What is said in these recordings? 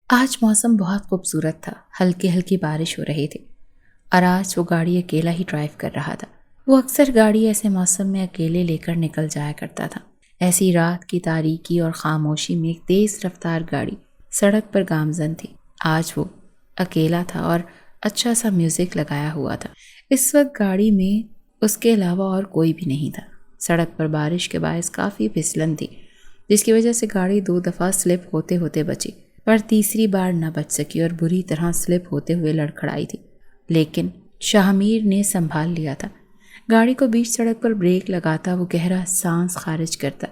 آج موسم بہت خوبصورت تھا، ہلکی ہلکی بارش ہو رہی تھی اور آج وہ گاڑی اکیلا ہی ڈرائیو کر رہا تھا۔ وہ اکثر گاڑی ایسے موسم میں اکیلے لے کر نکل جایا کرتا تھا۔ ایسی رات کی تاریکی اور خاموشی میں ایک تیز رفتار گاڑی سڑک پر گامزن تھی۔ آج وہ اکیلا تھا اور اچھا سا میوزک لگایا ہوا تھا۔ اس وقت گاڑی میں اس کے علاوہ اور کوئی بھی نہیں تھا۔ سڑک پر بارش کے باعث کافی پھسلن تھی، جس کی وجہ سے گاڑی 2 دفعہ سلپ ہوتے ہوتے بچی، پر تیسری بار نہ بچ سکی اور بری طرح سلپ ہوتے ہوئے لڑکھڑائی تھی۔ لیکن شاہمیر نے سنبھال لیا تھا۔ گاڑی کو بیچ سڑک پر بریک لگاتا وہ گہرا سانس خارج کرتا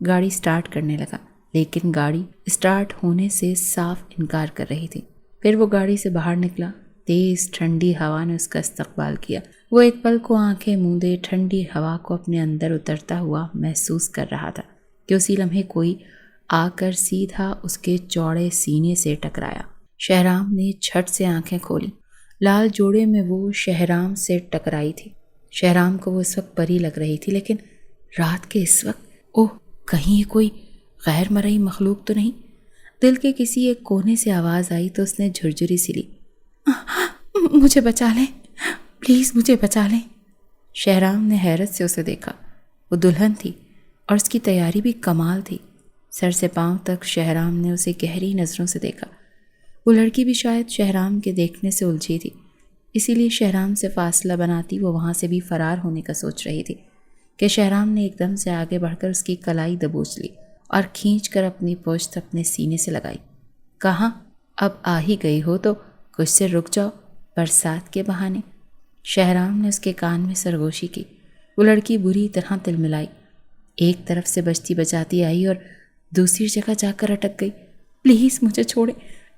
گاڑی سٹارٹ کرنے لگا، لیکن گاڑی سٹارٹ ہونے سے صاف انکار کر رہی تھی۔ پھر وہ گاڑی سے باہر نکلا۔ تیز ٹھنڈی ہوا نے اس کا استقبال کیا۔ وہ ایک پل کو آنکھیں موندے ٹھنڈی ہوا کو اپنے اندر اترتا ہوا محسوس کر رہا تھا کہ اسی لمحے کوئی آ کر سیدھا اس کے چوڑے سینے سے ٹکرایا۔ شہرام نے جھٹ سے آنکھیں کھولی۔ لال جوڑے میں وہ شہرام سے ٹکرائی تھی۔ شہرام کو وہ اس وقت پری لگ رہی تھی، لیکن رات کے اس وقت اوہ کہیں یہ کوئی غیر مرئی مخلوق تو نہیں؟ دل کے کسی ایک کونے سے آواز آئی تو اس نے جھرجھری سی لی، مجھے بچا لیں، پلیز مجھے بچا لیں۔ شہرام نے حیرت سے اسے دیکھا۔ وہ دلہن تھی اور اس کی تیاری بھی کمال تھی۔ سر سے پاؤں تک شہرام نے اسے گہری نظروں سے دیکھا۔ وہ لڑکی بھی شاید شہرام کے دیکھنے سے الجھی تھی، اسی لیے شہرام سے فاصلہ بناتی وہ وہاں سے بھی فرار ہونے کا سوچ رہی تھی کہ شہرام نے ایک دم سے آگے بڑھ کر اس کی کلائی دبوچ لی اور کھینچ کر اپنی پشت اپنے سینے سے لگائی۔ کہاں؟ اب آ ہی گئی ہو تو کچھ سے رک جاؤ، برسات کے بہانے۔ شہرام نے اس کے کان میں سرگوشی کی۔ وہ لڑکی بری طرح تلملائی، ایک طرف سے بچتی بچاتی آئی اور دوسری جگہ جا کر اٹک گئی۔ پلیز مجھے چھوڑے،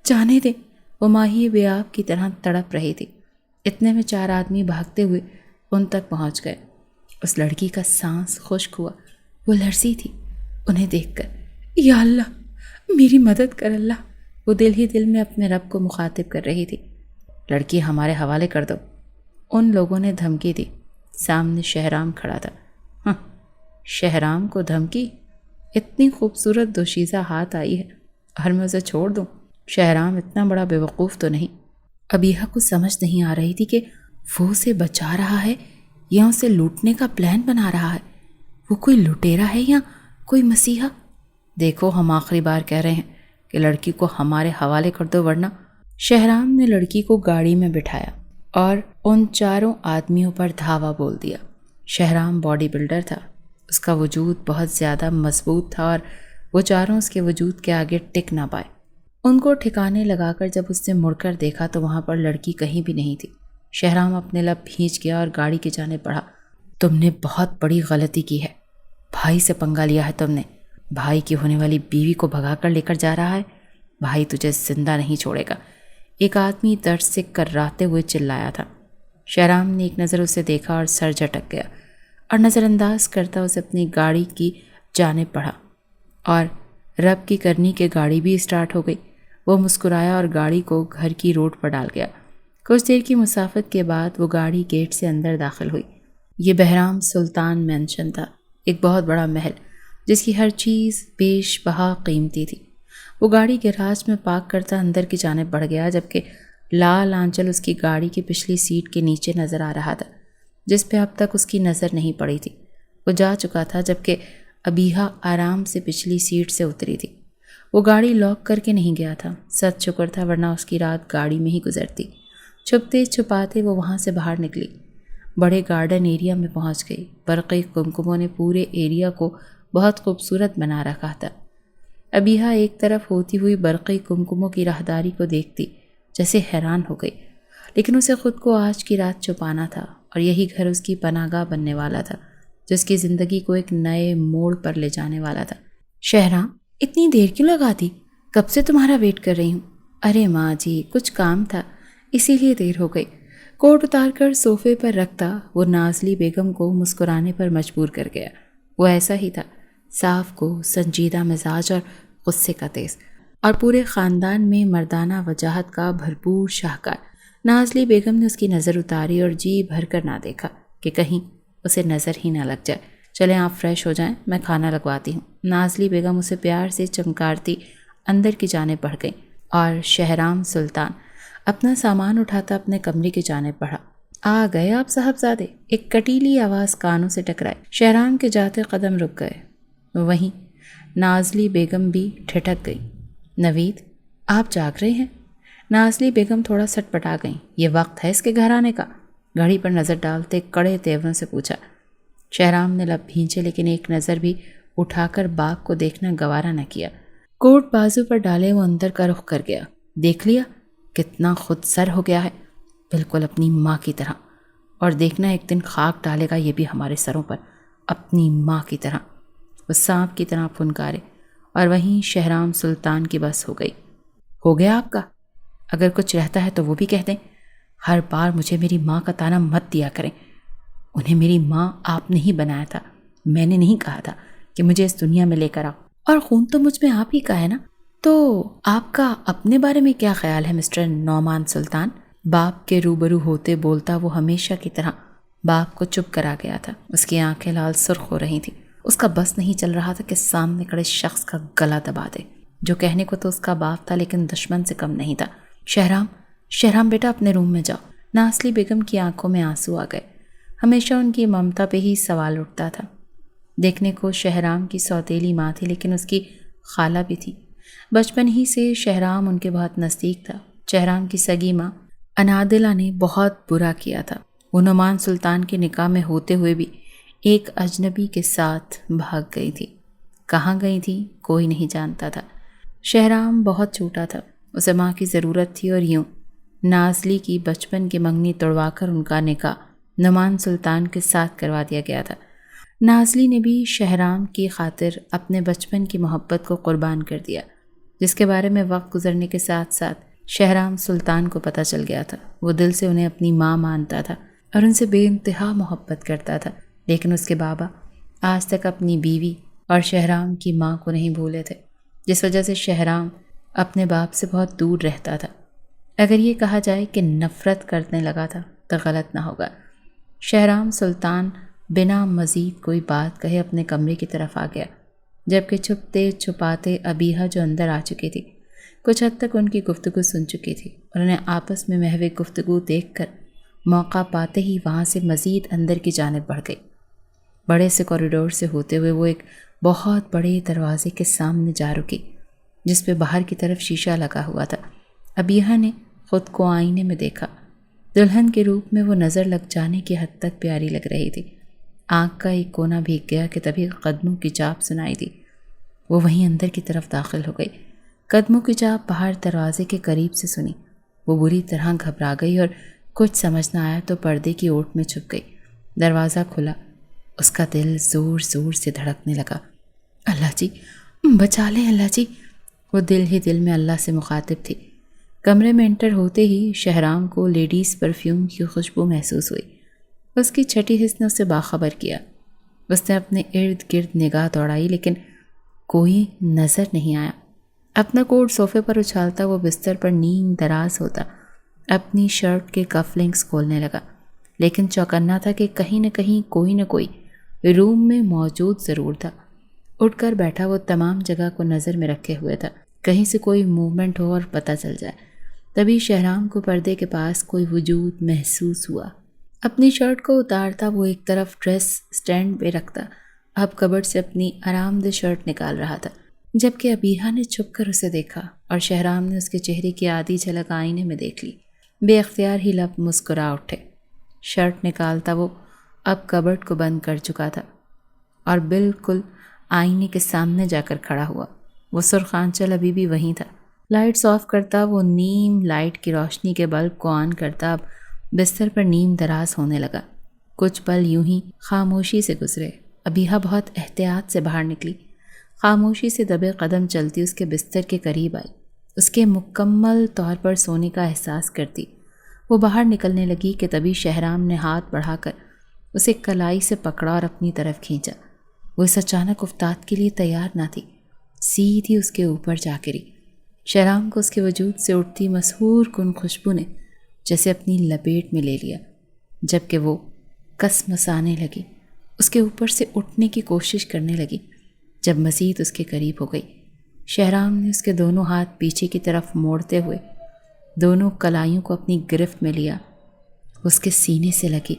جانے دیں۔ وہ ماہی بیاب کی طرح تڑپ رہی تھی۔ اتنے میں 4 آدمی بھاگتے ہوئے ان تک پہنچ گئے۔ اس لڑکی کا سانس خشک ہوا۔ وہ لرزی تھی انہیں دیکھ کر۔ یا اللہ، میری مدد کر اللہ، وہ دل ہی دل میں اپنے رب کو مخاطب کر رہی تھی۔ لڑکی ہمارے حوالے کر دو، ان لوگوں نے دھمکی دی۔ سامنے شہرام کھڑا تھا۔ شہرام کو دھمکی؟ اتنی خوبصورت دوشیزہ ہاتھ آئی ہے اور میں اسے چھوڑ دوں؟ شہرام اتنا بڑا بیوقوف تو نہیں۔ ابیحہ کو سمجھ نہیں آ رہی تھی کہ وہ اسے بچا رہا ہے یا اسے لوٹنے کا پلان بنا رہا ہے۔ وہ کوئی لٹیرا ہے یا کوئی مسیحا؟ دیکھو، ہم آخری بار کہہ رہے ہیں کہ لڑکی کو ہمارے حوالے کر دو، ورنہ۔ شہرام نے لڑکی کو گاڑی میں بٹھایا اور ان 4 آدمیوں پر دھاوا بول دیا۔ شہرام باڈی بلڈر تھا، اس کا وجود بہت زیادہ مضبوط تھا اور وہ 4 اس کے وجود کے آگے ٹک نہ پائے۔ ان کو ٹھکانے لگا کر جب اس نے مڑ کر دیکھا تو وہاں پر لڑکی کہیں بھی نہیں تھی۔ شہرام اپنے لب بھینچ گیا اور گاڑی کی جانب بڑھا۔ تم نے بہت بڑی غلطی کی ہے، بھائی سے پنگا لیا ہے تم نے۔ بھائی کی ہونے والی بیوی کو بھگا کر لے کر جا رہا ہے، بھائی تجھے زندہ نہیں چھوڑے گا، ایک آدمی درد سے کرراتے ہوئے چلایا تھا۔ شہرام نے ایک نظر اسے دیکھا اور سر جھٹک گیا اور نظر انداز کرتا اسے اپنی گاڑی کی جانب بڑھا، اور رب کی کرنی کے گاڑی بھی اسٹارٹ ہو گئی۔ وہ مسکرایا اور گاڑی کو گھر کی روڈ پر ڈال گیا۔ کچھ دیر کی مسافت کے بعد وہ گاڑی گیٹ سے اندر داخل ہوئی۔ یہ بہرام سلطان مینشن تھا، ایک بہت بڑا محل جس کی ہر چیز بیش بہا قیمتی تھی۔ وہ گاڑی گیراج میں پارک کرتا اندر کی جانب بڑھ گیا، جبکہ لال آنچل اس کی گاڑی کی پچھلی سیٹ کے نیچے نظر آ رہا تھا، جس پہ اب تک اس کی نظر نہیں پڑی تھی۔ وہ جا چکا تھا جبکہ ابیحہ آرام سے پچھلی سیٹ سے اتری تھی۔ وہ گاڑی لاک کر کے نہیں گیا تھا، سچ شکر تھا، ورنہ اس کی رات گاڑی میں ہی گزرتی۔ چھپتے چھپاتے وہ وہاں سے باہر نکلی، بڑے گارڈن ایریا میں پہنچ گئی۔ برقی کمکموں نے پورے ایریا کو بہت خوبصورت بنا رکھا تھا۔ ابیحہ ایک طرف ہوتی ہوئی برقی کمکموں کی راہداری کو دیکھتی جیسے حیران ہو گئی، لیکن اسے خود کو آج کی رات چھپانا تھا، اور یہی گھر اس کی پناہ گاہ بننے والا تھا، جو اس کی زندگی کو ایک نئے موڑ پر لے جانے والا تھا۔ شہرام، اتنی دیر کیوں لگا دی؟ کب سے تمہارا ویٹ کر رہی ہوں۔ ارے ماں جی، کچھ کام تھا، اسی لیے دیر ہو گئی۔ کوٹ اتار کر صوفے پر رکھتا وہ نازلی بیگم کو مسکرانے پر مجبور کر گیا۔ وہ ایسا ہی تھا، صاف کو سنجیدہ مزاج اور غصے کا تیز، اور پورے خاندان میں مردانہ وجاہت کا بھرپور شاہکار۔ نازلی بیگم نے اس کی نظر اتاری اور جی بھر کر نہ دیکھا کہ کہیں اسے نظر ہی نہ لگ جائے۔ چلیں آپ فریش ہو جائیں، میں کھانا لگواتی ہوں۔ نازلی بیگم اسے پیار سے چمکارتی اندر کی جانب بڑھ گئی اور شہرام سلطان اپنا سامان اٹھاتا اپنے کمرے کی جانب بڑھا۔ آ گئے آپ صاحبزادے، ایک کٹیلی آواز کانوں سے ٹکرائی۔ شہرام کے جاتے قدم رک گئے۔ وہیں نازلی بیگم بھی ٹھٹک گئی۔ نوید، آپ جاگ رہے ہیں؟ نازلی بیگم تھوڑا سٹ پٹا گئیں۔ یہ وقت ہے اس کے گھر آنے کا؟ گھڑی پر نظر ڈالتے کڑے تیوروں سے پوچھا۔ شہرام نے لب بھینچے لیکن ایک نظر بھی اٹھا کر باغ کو دیکھنا گوارا نہ کیا۔ کوٹ بازو پر ڈالے وہ اندر کا رخ کر گیا۔ دیکھ لیا کتنا خود سر ہو گیا ہے، بالکل اپنی ماں کی طرح، اور دیکھنا ایک دن خاک ڈالے گا یہ بھی ہمارے سروں پر، اپنی ماں کی طرح۔ وہ سانپ کی طرح پھنکارے اور وہیں شہرام سلطان کی بس ہو گئی۔ ہو گیا آپ کا؟ اگر کچھ رہتا ہے تو وہ بھی کہہ دیں۔ ہر بار مجھے میری ماں کا طعنہ مت دیا کریں۔ انہیں میری ماں آپ نے ہی بنایا تھا، میں نے نہیں کہا تھا کہ مجھے اس دنیا میں لے کر آؤ، اور خون تو مجھ میں آپ ہی کا ہے نا۔ تو آپ کا اپنے بارے میں کیا خیال ہے مسٹر نعمان سلطان؟ باپ کے روبرو ہوتے بولتا وہ ہمیشہ کی طرح باپ کو چپ کرا گیا تھا۔ اس کی آنکھیں لال سرخ ہو رہی تھیں۔ اس کا بس نہیں چل رہا تھا کہ سامنے کھڑے شخص کا گلا دبا دے، جو کہنے کو تو اس کا باپ تھا لیکن دشمن سے کم نہیں تھا۔ شہرام بیٹا اپنے روم میں جاؤ۔ نازلی بیگم کی آنکھوں میں آنسو آ گئے۔ ہمیشہ ان کی ممتا پہ ہی سوال اٹھتا تھا۔ دیکھنے کو شہرام کی سوتیلی ماں تھی لیکن اس کی خالہ بھی تھی۔ بچپن ہی سے شہرام ان کے بہت نزدیک تھا۔ شہرام کی سگی ماں انادلہ نے بہت برا کیا تھا۔ وہ نعمان سلطان کے نکاح میں ہوتے ہوئے بھی ایک اجنبی کے ساتھ بھاگ گئی تھی۔ کہاں گئی تھی کوئی نہیں جانتا تھا۔ شہرام بہت چھوٹا تھا، اسے ماں کی ضرورت تھی، اور یوں نازلی کی بچپن کی منگنی توڑوا کر ان کا نکاح نعمان سلطان کے ساتھ کروا دیا گیا تھا۔ نازلی نے بھی شہرام کی خاطر اپنے بچپن کی محبت کو قربان کر دیا، جس کے بارے میں وقت گزرنے کے ساتھ ساتھ شہرام سلطان کو پتہ چل گیا تھا۔ وہ دل سے انہیں اپنی ماں مانتا تھا اور ان سے بے انتہا محبت کرتا تھا، لیکن اس کے بابا آج تک اپنی بیوی اور شہرام کی ماں کو نہیں بھولے تھے، جس وجہ سے شہرام اپنے باپ سے بہت دور رہتا تھا۔ اگر یہ کہا جائے کہ نفرت کرنے لگا تھا تو غلط نہ ہوگا۔ شہرام سلطان بنا مزید کوئی بات کہے اپنے کمرے کی طرف آ گیا، جبکہ چھپتے چھپاتے ابیہا جو اندر آ چکی تھی کچھ حد تک ان کی گفتگو سن چکی تھی، اور انہیں آپس میں محو گفتگو دیکھ کر موقع پاتے ہی وہاں سے مزید اندر کی جانب بڑھ گئی۔ بڑے سے کوریڈور سے ہوتے ہوئے وہ ایک بہت بڑے دروازے کے سامنے جا رکی، جس پہ باہر کی طرف شیشہ لگا ہوا تھا۔ ابیہا نے خود کو آئینے میں دیکھا۔ دلہن کے روپ میں وہ نظر لگ جانے کی حد تک پیاری لگ رہی تھی۔ آنکھ کا ایک کونا بھیگ گیا کہ تبھی قدموں کی چاپ سنائی دی۔ وہ وہیں اندر کی طرف داخل ہو گئی۔ قدموں کی چاپ باہر دروازے کے قریب سے سنی۔ وہ بری طرح گھبرا گئی اور کچھ سمجھ نہ آیا تو پردے کی اوٹ میں چھپ گئی۔ دروازہ کھلا، اس کا دل زور زور سے دھڑکنے لگا۔ اللہ جی بچا لیں، اللہ جی، وہ دل ہی دل میں اللہ سے مخاطب تھی۔ کمرے میں انٹر ہوتے ہی شہرام کو لیڈیز پرفیوم کی خوشبو محسوس ہوئی۔ اس کی چھٹی حس نے اسے باخبر کیا۔ اس نے اپنے ارد گرد نگاہ دوڑائی لیکن کوئی نظر نہیں آیا۔ اپنا کوٹ صوفے پر اچھالتا وہ بستر پر نیم دراز ہوتا اپنی شرٹ کے کف لنکس کھولنے لگا، لیکن چوکنا تھا کہ کہیں نہ کہیں کوئی نہ کوئی روم میں موجود ضرور تھا۔ اٹھ کر بیٹھا، وہ تمام جگہ کو نظر میں رکھے ہوئے تھا، کہیں سے کوئی موومنٹ ہو اور پتہ چل جائے۔ تبھی شہرام کو پردے کے پاس کوئی وجود محسوس ہوا۔ اپنی شرٹ کو اتارتا وہ ایک طرف ڈریس سٹینڈ پہ رکھتا، اب کبرڈ سے اپنی آرام دہ شرٹ نکال رہا تھا، جبکہ ابیہا نے چھپ کر اسے دیکھا اور شہرام نے اس کے چہرے کی آدھی جھلک آئینے میں دیکھ لی۔ بے اختیار ہی لب مسکرا اٹھے۔ شرٹ نکالتا وہ اب کبرڈ کو بند کر چکا تھا اور بالکل آئینے کے سامنے جا کر کھڑا ہوا۔ وہ سرخ آنچل ابھی بھی وہیں تھا۔ لائٹس آف کرتا وہ نیم لائٹ کی روشنی کے بلب کو آن کرتا اب بستر پر نیم دراز ہونے لگا۔ کچھ پل یوں ہی خاموشی سے گزرے۔ ابیہا بہت احتیاط سے باہر نکلی، خاموشی سے دبے قدم چلتی اس کے بستر کے قریب آئی، اس کے مکمل طور پر سونے کا احساس کرتی۔ وہ باہر نکلنے لگی کہ تبھی شہرام نے ہاتھ بڑھا کر اسے کلائی سے پکڑا اور اپنی طرف کھینچا۔ وہ اس اچانک افتاد کے لیے تیار نہ تھی، سیدھی اس کے اوپر جا گری۔ شہرام کو اس کے وجود سے اٹھتی مسحور کن خوشبو نے جیسے اپنی لپیٹ میں لے لیا، جبکہ وہ کس مسانے لگی، اس کے اوپر سے اٹھنے کی کوشش کرنے لگی۔ جب مزید اس کے قریب ہو گئی، شہرام نے اس کے دونوں ہاتھ پیچھے کی طرف موڑتے ہوئے دونوں کلائیوں کو اپنی گرفت میں لیا. اس کے سینے سے لگی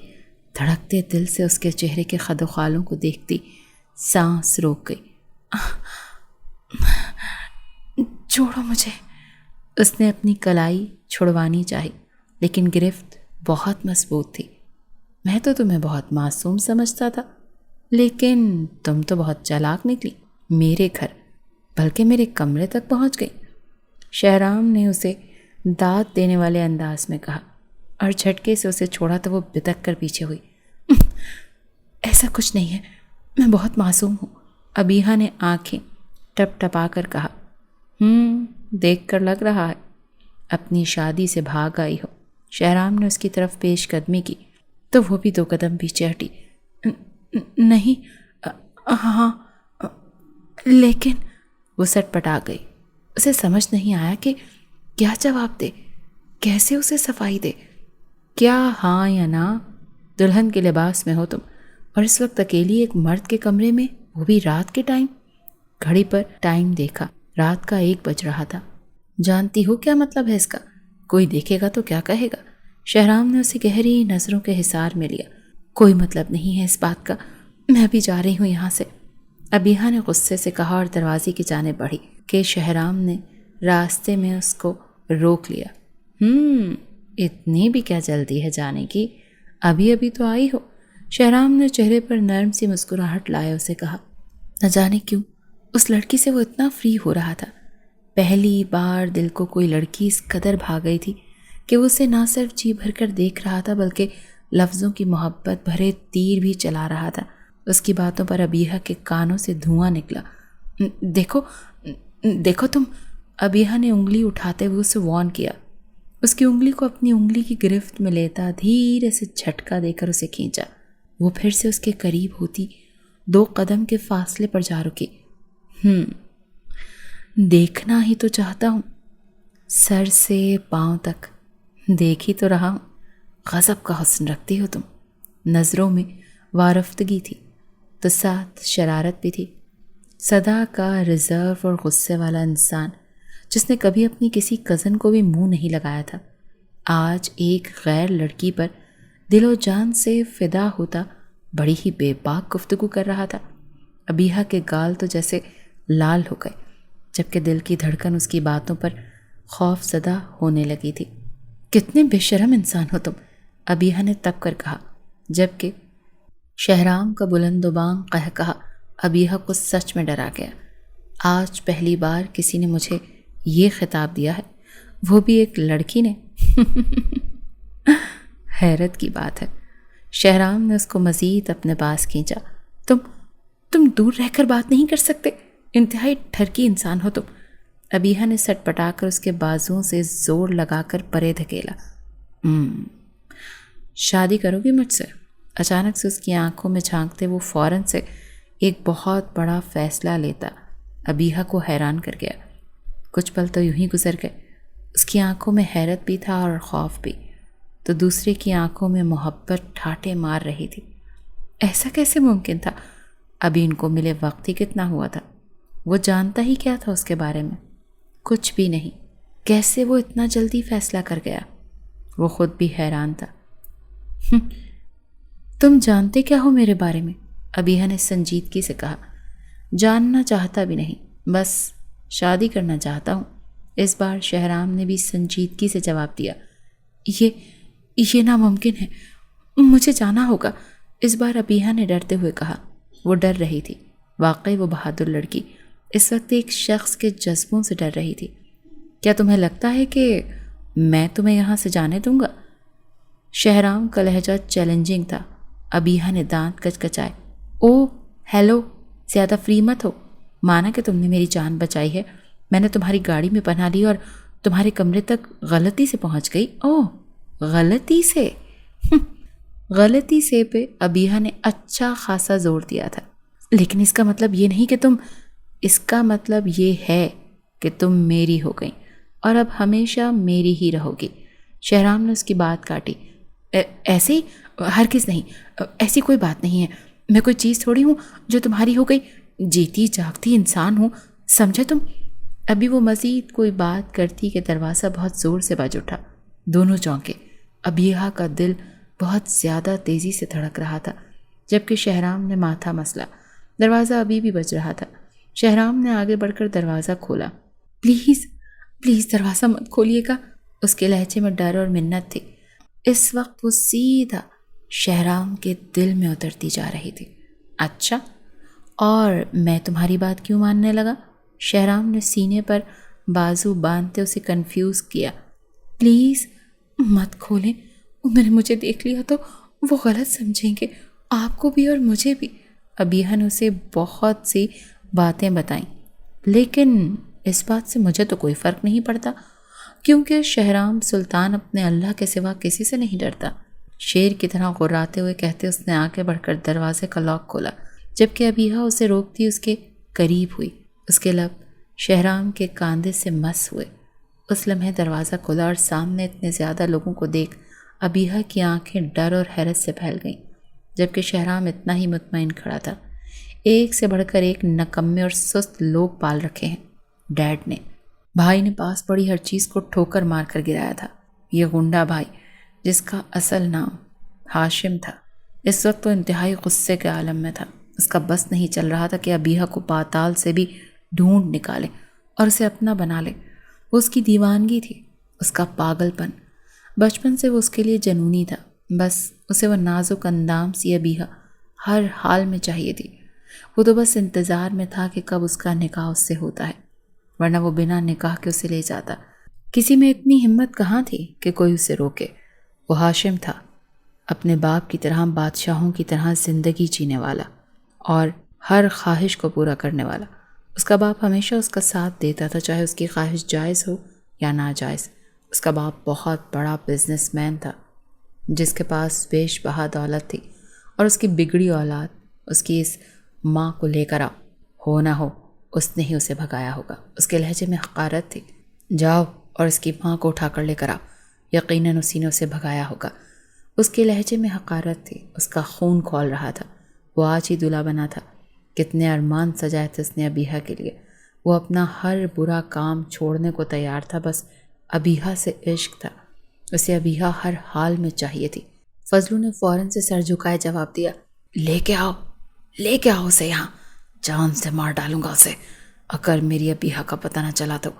دھڑکتے دل سے اس کے چہرے کے خد و خالوں کو دیکھتی سانس روک گئی. چھوڑو مجھے. اس نے اپنی کلائی چھڑوانی چاہی لیکن گرفت بہت مضبوط تھی. میں تو تمہیں بہت معصوم سمجھتا تھا لیکن تم تو بہت چالاک نکلی. میرے گھر بلکہ میرے کمرے تک پہنچ گئی. شہرام نے اسے داد دینے والے انداز میں کہا اور جھٹکے سے اسے چھوڑا تو وہ بتک کر پیچھے ہوئی. ایسا کچھ نہیں ہے, میں بہت معصوم ہوں. ابیحہ نے آنکھیں ٹپ ٹپا کر کہا. دیکھ کر لگ رہا ہے اپنی شادی سے بھاگ آئی ہو. شہرام نے اس کی طرف پیش قدمی کی تو وہ بھی 2 قدم پیچھے ہٹی. نہیں, ہاں لیکن. وہ سٹ پٹا گئی. اسے سمجھ نہیں آیا کہ کیا جواب دے, کیسے اسے صفائی دے. کیا ہاں یا نہ؟ دلہن کے لباس میں ہو تم اور اس وقت اکیلی ایک مرد کے کمرے میں, وہ بھی رات کے ٹائم. گھڑی پر ٹائم دیکھا, رات کا 1 بج رہا تھا. جانتی ہو کیا مطلب ہے اس کا؟ کوئی دیکھے گا تو کیا کہے گا؟ شہرام نے اسے گہری نظروں کے حصار میں لیا. کوئی مطلب نہیں ہے اس بات کا, میں ابھی جا رہی ہوں یہاں سے. ابیحہ نے غصے سے کہا اور دروازے کی جانب بڑھی کہ شہرام نے راستے میں اس کو روک لیا. اتنی بھی کیا جلدی ہے جانے کی؟ ابھی تو آئی ہو. شہرام نے چہرے پر نرم سی مسکراہٹ لائے اسے کہا. نہ جانے کیوں اس لڑکی سے وہ اتنا فری ہو رہا تھا. پہلی بار دل کو کوئی لڑکی اس قدر بھا گئی تھی کہ وہ اسے نہ صرف جی بھر کر دیکھ رہا تھا بلکہ لفظوں کی محبت بھرے تیر بھی چلا رہا تھا. اس کی باتوں پر ابیحہ کے کانوں سے دھواں نکلا. دیکھو تم. ابیحہ نے انگلی اٹھاتے ہوئے اسے وارن کیا. اس کی انگلی کو اپنی انگلی کی گرفت میں لیتا دھیرے سے جھٹکا دے کر اسے کھینچا. وہ پھر سے اس کے قریب ہوتی 2 قدم کے فاصلے پر جا رکی. دیکھنا ہی تو چاہتا ہوں, سر سے پاؤں تک دیکھ ہی تو رہا ہوں. غضب کا حسن رکھتی ہو تم. نظروں میں وارفتگی تھی تو ساتھ شرارت بھی تھی. صدا کا ریزرو اور غصے والا انسان جس نے کبھی اپنی کسی کزن کو بھی منہ نہیں لگایا تھا, آج ایک غیر لڑکی پر دل و جان سے فدا ہوتا بڑی ہی بے باک گفتگو کر رہا تھا. ابیحہ کے گال تو جیسے لال ہو گئے جبکہ دل کی دھڑکن اس کی باتوں پر خوف زدہ ہونے لگی تھی. کتنے بے شرم انسان ہو تم, ابیحہ نے تب کر کہا جبکہ شہرام کا بلند و بانگ قہقہا ابیحہ کو سچ میں ڈرا گیا. آج پہلی بار کسی نے مجھے یہ خطاب دیا ہے, وہ بھی ایک لڑکی نے. حیرت کی بات ہے. شہرام نے اس کو مزید اپنے پاس کھینچا. تم دور رہ کر بات نہیں کر سکتے؟ انتہائی ٹھرکی انسان ہو تم. ابیحہ نے سٹ پٹا کر اس کے بازوؤں سے زور لگا کر پرے دھکیلا. شادی کرو گی مجھ سے؟ اچانک سے اس کی آنکھوں میں جھانکتے وہ فوراً سے ایک بہت بڑا فیصلہ لیتا ابیحہ کو حیران کر گیا. کچھ پل تو یوں ہی گزر گئے. اس کی آنکھوں میں حیرت بھی تھا اور خوف بھی, تو دوسرے کی آنکھوں میں محبت ٹھاٹے مار رہی تھی. ایسا کیسے ممکن تھا؟ ابھی ان کو ملے وقت ہی کتنا ہوا تھا. وہ جانتا ہی کیا تھا اس کے بارے میں؟ کچھ بھی نہیں. کیسے وہ اتنا جلدی فیصلہ کر گیا؟ وہ خود بھی حیران تھا. تم جانتے کیا ہو میرے بارے میں؟ ابیحہ نے سنجیدگی سے کہا. جاننا چاہتا بھی نہیں, بس شادی کرنا چاہتا ہوں. اس بار شہرام نے بھی سنجیدگی سے جواب دیا. یہ ناممکن ہے, مجھے جانا ہوگا. اس بار ابیحہ نے ڈرتے ہوئے کہا. وہ ڈر رہی تھی. واقعی وہ بہادر لڑکی اس وقت ایک شخص کے جذبوں سے ڈر رہی تھی. کیا تمہیں لگتا ہے کہ میں تمہیں یہاں سے جانے دوں گا؟ شہرام کا لہجہ چیلنجنگ تھا. ابیحہ نے دانت کچکچائے. او ہیلو, زیادہ فری مت ہو. مانا کہ تم نے میری جان بچائی ہے. میں نے تمہاری گاڑی میں پناہ لی اور تمہارے کمرے تک غلطی سے پہنچ گئی. غلطی سے؟ غلطی سے پہ ابیحہ نے اچھا خاصا زور دیا تھا. لیکن اس کا مطلب یہ نہیں کہ اس کا مطلب یہ ہے کہ تم میری ہو گئی اور اب ہمیشہ میری ہی رہو گی. شہرام نے اس کی بات کاٹی. ایسے ہی؟ ہرگز نہیں, ایسی کوئی بات نہیں ہے. میں کوئی چیز تھوڑی ہوں جو تمہاری ہو گئی. جیتی جاگتی انسان ہوں, سمجھے تم؟ ابھی وہ مزید کوئی بات کرتی کہ دروازہ بہت زور سے بج اٹھا۔ دونوں چونکے۔ ابیحہ کا دل بہت زیادہ تیزی سے دھڑک رہا تھا، جبکہ شہرام نے ماتھا مسلا۔ دروازہ ابھی بھی بج رہا تھا۔ شہرام نے آگے بڑھ کر دروازہ کھولا۔ پلیز پلیز دروازہ مت کھولیے گا، اس کے لہجے میں ڈر اور منت تھی۔ اس وقت وہ سیدھا شہرام کے دل میں اترتی جا رہی تھی۔ اچھا، اور میں تمہاری بات کیوں ماننے لگا؟ شہرام نے سینے پر بازو باندھتے اسے کنفیوز کیا۔ پلیز مت کھولیں، انہوں نے مجھے دیکھ لیا تو وہ غلط سمجھیں گے، آپ کو بھی اور مجھے بھی۔ ابیحہ نے اسے بہت سی باتیں بتائیں، لیکن اس بات سے مجھے تو کوئی فرق نہیں پڑتا، کیونکہ شہرام سلطان اپنے اللہ کے سوا کسی سے نہیں ڈرتا۔ شیر کی طرح غراتے ہوئے کہتے اس نے آگے بڑھ کر دروازے کا لاک کھولا، جبکہ ابیحہ اسے روکتی اس کے قریب ہوئی۔ اس کے لب شہرام کے کاندھے سے مس ہوئے۔ اس لمحے دروازہ کھلا اور سامنے اتنے زیادہ لوگوں کو دیکھ ابیحہ کی آنکھیں ڈر اور حیرت سے پھیل گئیں، جبکہ شہرام اتنا ہی مطمئن کھڑا تھا۔ ایک سے بڑھ کر ایک نکمے اور سست لوگ پال رکھے ہیں ڈیڈ نے۔ بھائی نے پاس پڑی ہر چیز کو ٹھوکر مار کر گرایا تھا۔ یہ غنڈہ بھائی، جس کا اصل نام ہاشم تھا، اس وقت تو انتہائی غصے کے عالم میں تھا۔ اس کا بس نہیں چل رہا تھا کہ ابیحہ کو پاتال سے بھی ڈھونڈ نکالے اور اسے اپنا بنا لے۔ وہ اس کی دیوانگی تھی، اس کا پاگل پن۔ بچپن سے وہ اس کے لیے جنونی تھا، بس اسے وہ نازک اندام سی ابیحہ ہر حال میں چاہیے تھی۔ وہ تو بس انتظار میں تھا کہ کب اس کا نکاح اس سے ہوتا ہے، ورنہ وہ بنا نکاح کے اسے لے جاتا۔ کسی میں اتنی ہمت کہاں تھی کہ کوئی اسے روکے۔ وہ ہاشم تھا، اپنے باپ کی طرح بادشاہوں کی طرح زندگی جینے والا اور ہر خواہش کو پورا کرنے والا۔ اس کا باپ ہمیشہ اس کا ساتھ دیتا تھا، چاہے اس کی خواہش جائز ہو یا ناجائز۔ اس کا باپ بہت بڑا بزنس مین تھا، جس کے پاس بیش بہا دولت تھی، اور اس کی بگڑی اولاد اس کی اس ماں کو لے کر ہو نہ ہو اس نے ہی اسے بھگایا ہوگا۔ اس کے لہجے میں حقارت تھی۔ جاؤ اور اس کی ماں کو اٹھا کر لے کر آؤ، یقیناً اسی نے اسے بھگایا ہوگا۔ اس کے لہجے میں حقارت تھی۔ اس کا خون کھول رہا تھا۔ وہ آج ہی دلہا بنا تھا۔ کتنے ارمان سجائے تھے اس نے ابیحہ کے لیے۔ وہ اپنا ہر برا کام چھوڑنے کو تیار تھا، بس ابیحہ سے عشق تھا۔ اسے ابیحہ ہر حال میں چاہیے تھی۔ فضلو نے فوراً سے سر جھکائے جواب دیا، لے کے آؤ اسے یہاں، جان سے مار ڈالوں گا اسے اگر میری ابیحہ کا پتہ نہ چلا تو۔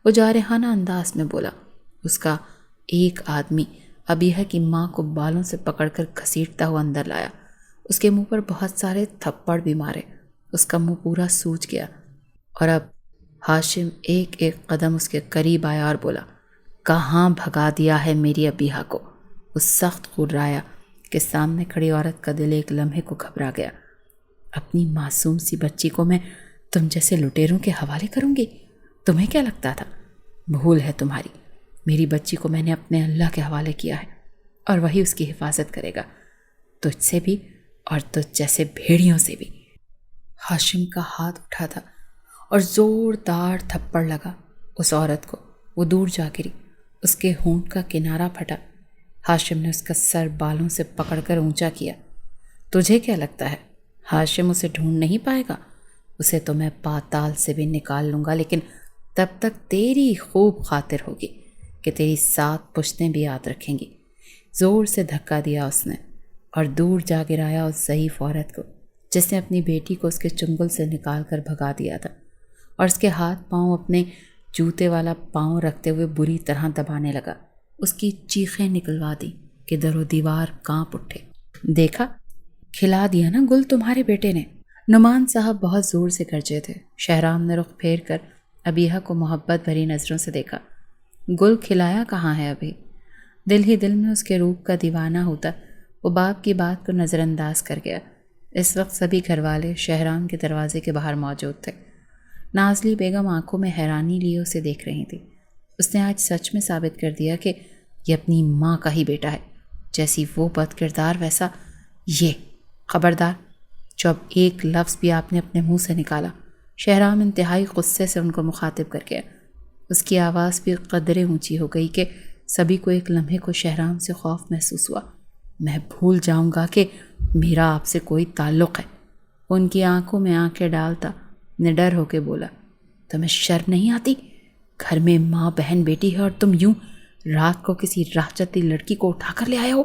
وہ جارحانہ انداز میں بولا۔ اس کا ایک آدمی ابیحہ کی ماں کو بالوں سے پکڑ کر گھسیٹتا ہوا اندر لایا۔ اس کے منہ پر بہت سارے تھپڑ بھی مارے۔ اس کا منہ پورا سوج گیا، اور اب ہاشم ایک ایک قدم اس کے قریب آیا اور بولا، کہاں بھگا دیا ہے میری ابیحہ کو؟ وہ سخت غرایا کہ سامنے کھڑی عورت کا دل ایک لمحے کو گھبرا گیا۔ اپنی معصوم سی بچی کو میں تم جیسے لٹیروں کے حوالے کروں گی؟ تمہیں کیا لگتا تھا؟ بھول ہے تمہاری۔ میری بچی کو میں نے اپنے اللہ کے حوالے کیا ہے، اور وہی اس کی حفاظت کرے گا، تجھ سے بھی اور تجھ جیسے بھیڑیوں سے بھی۔ ہاشم کا ہاتھ اٹھا تھا اور زوردار تھپڑ لگا اس عورت کو۔ وہ دور جا گری، اس کے ہونٹ کا کنارہ پھٹا۔ ہاشم نے اس کا سر بالوں سے پکڑ کر اونچا کیا۔ تجھے کیا لگتا ہے ہاشم اسے ڈھونڈ نہیں پائے گا؟ اسے تو میں پاتال سے بھی نکال لوں گا، لیکن تب تک تیری خوب خاطر ہوگی کہ تیری 7 پشتیں بھی یاد رکھیں گی۔ زور سے دھکا دیا اس نے اور دور جا گرایا اس ضعیف عورت کو، جس نے اپنی بیٹی کو اس کے چنگل سے نکال کر بھگا دیا تھا، اور اس کے ہاتھ پاؤں اپنے جوتے والا پاؤں رکھتے ہوئے بری طرح دبانے لگا۔ اس کی چیخیں نکلوا دی کہ در و دیوار کانپ اٹھے۔ دیکھا، کھلا دیا نا گل تمہارے بیٹے نے۔ نعمان صاحب بہت زور سے گرجے تھے۔ شہرام نے رخ پھیر کر ابیحہ کو محبت بھری نظروں سے دیکھا۔ گل کھلایا کہاں ہے ابھی؟ دل ہی دل میں اس کے روپ کا دیوانہ ہوتا وہ باپ کی بات کو نظر انداز کر گیا۔ اس وقت سبھی گھر والے شہرام کے دروازے کے باہر موجود تھے۔ نازلی بیگم آنکھوں میں حیرانی لیے اسے دیکھ رہی تھی۔ اس نے آج سچ میں ثابت کر دیا کہ یہ اپنی ماں کا ہی بیٹا ہے۔ جیسی وہ بد کردار ویسا یہ۔ خبردار، جو اب ایک لفظ بھی آپ نے اپنے منہ سے نکالا۔ شہرام انتہائی غصے سے ان کو مخاطب کر گیا۔ اس کی آواز بھی قدرے اونچی ہو گئی کہ سبھی کو ایک لمحے کو شہرام سے خوف محسوس ہوا۔ میں بھول جاؤں گا کہ میرا آپ سے کوئی تعلق ہے۔ وہ ان کی آنکھوں میں آنکھیں ڈالتا نڈر ہو کے بولا، تمہیں شرم نہیں آتی؟ گھر میں ماں بہن بیٹی ہے اور تم یوں رات کو کسی راہ چلتی لڑکی کو اٹھا کر لے آئے ہو۔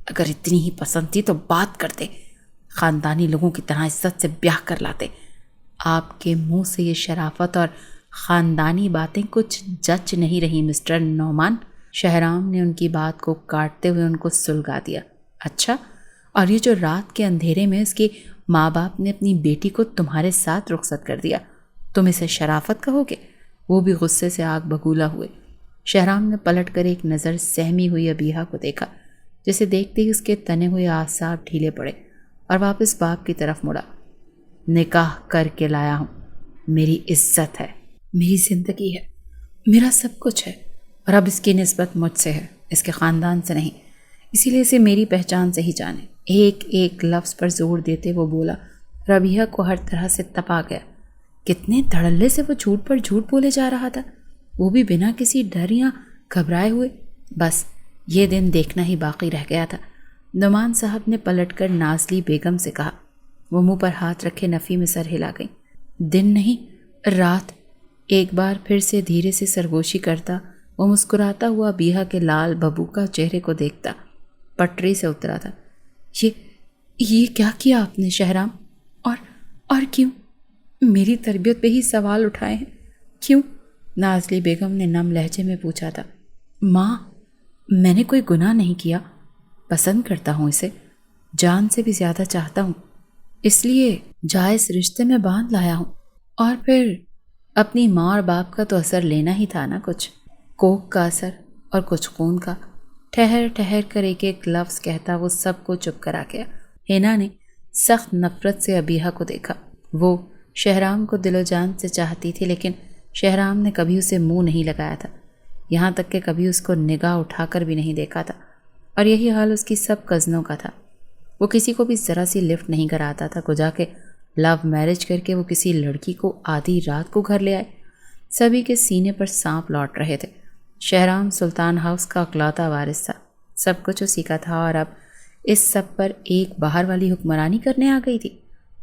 اگر اتنی ہی پسند تھی تو بات کرتے، خاندانی لوگوں کی طرح عزت سے بیاہ کر لاتے۔ آپ کے منہ سے یہ شرافت اور خاندانی باتیں کچھ جچ نہیں رہی مسٹر نعمان۔ شہرام نے ان کی بات کو کاٹتے ہوئے ان کو سلگا دیا۔ اچھا، اور یہ جو رات کے اندھیرے میں اس کے ماں باپ نے اپنی بیٹی کو تمہارے ساتھ رخصت کر دیا، تم اسے شرافت کہو گے؟ وہ بھی غصے سے آگ بگولا ہوئے۔ شہرام نے پلٹ کر ایک نظر سہمی ہوئی ابیہا کو دیکھا، جسے دیکھتے ہی اس کے تنے ہوئے اعصاب ڈھیلے پڑے اور واپس باپ کی طرف مڑا۔ نکاح کر کے لایا ہوں، میری عزت ہے، میری زندگی ہے، میرا سب کچھ ہے، اور اب اس کی نسبت مجھ سے ہے، اس کے خاندان سے نہیں، اسی لیے اسے میری پہچان سے ہی جانے۔ ایک ایک لفظ پر زور دیتے وہ بولا۔ ربیہ کو ہر طرح سے تپا گیا۔ کتنے دھڑلے سے وہ جھوٹ پر جھوٹ بولے جا رہا تھا، وہ بھی بنا کسی ڈر یا گھبرائے ہوئے۔ بس یہ دن دیکھنا ہی باقی رہ گیا تھا۔ نعمان صاحب نے پلٹ کر نازلی بیگم سے کہا۔ وہ منہ پر ہاتھ رکھے نفی میں سر ہلا گئیں۔ دن نہیں، رات۔ ایک بار پھر سے دھیرے سے سرگوشی کرتا وہ مسکراتا ہوا ابیہا کے لال بھبوکا چہرے کو دیکھتا۔ پٹری سے اترا تھا۔ یہ کیا کیا آپ نے شہرام؟ اور کیوں؟ میری تربیت پہ ہی سوال اٹھائے ہیں، کیوں؟ نازلی بیگم نے نم لہجے میں پوچھا تھا۔ ماں، میں نے کوئی گناہ نہیں کیا، پسند کرتا ہوں اسے، جان سے بھی زیادہ چاہتا ہوں، اس لیے جائز رشتے میں باندھ لایا ہوں۔ اور پھر اپنی ماں اور باپ کا تو اثر لینا ہی تھا نا، کچھ کوک کا اثر اور کچھ خون کا۔ ٹھہر ٹھہر کر ایک ایک لفظ کہتا وہ سب کو چپ کرا گیا۔ ہینا نے سخت نفرت سے ابیہا کو دیکھا۔ وہ شہرام کو دل و جان سے چاہتی تھی، لیکن شہرام نے کبھی اسے منہ نہیں لگایا تھا، یہاں تک کہ کبھی اس کو نگاہ اٹھا کر بھی نہیں دیکھا تھا، اور یہی حال اس کی سب کزنوں کا تھا۔ وہ کسی کو بھی ذرا سی لفٹ نہیں کراتا تھا، کجا کے لو میرج کر کے وہ کسی لڑکی کو آدھی رات کو گھر لے آئے۔ سبھی کے سینے پر سانپ لوٹ رہے تھے۔ شہرام سلطان ہاؤس کا اکلوتا وارث تھا، سب کچھ اسی کا تھا، اور اب اس سب پر ایک باہر والی حکمرانی کرنے آ گئی تھی۔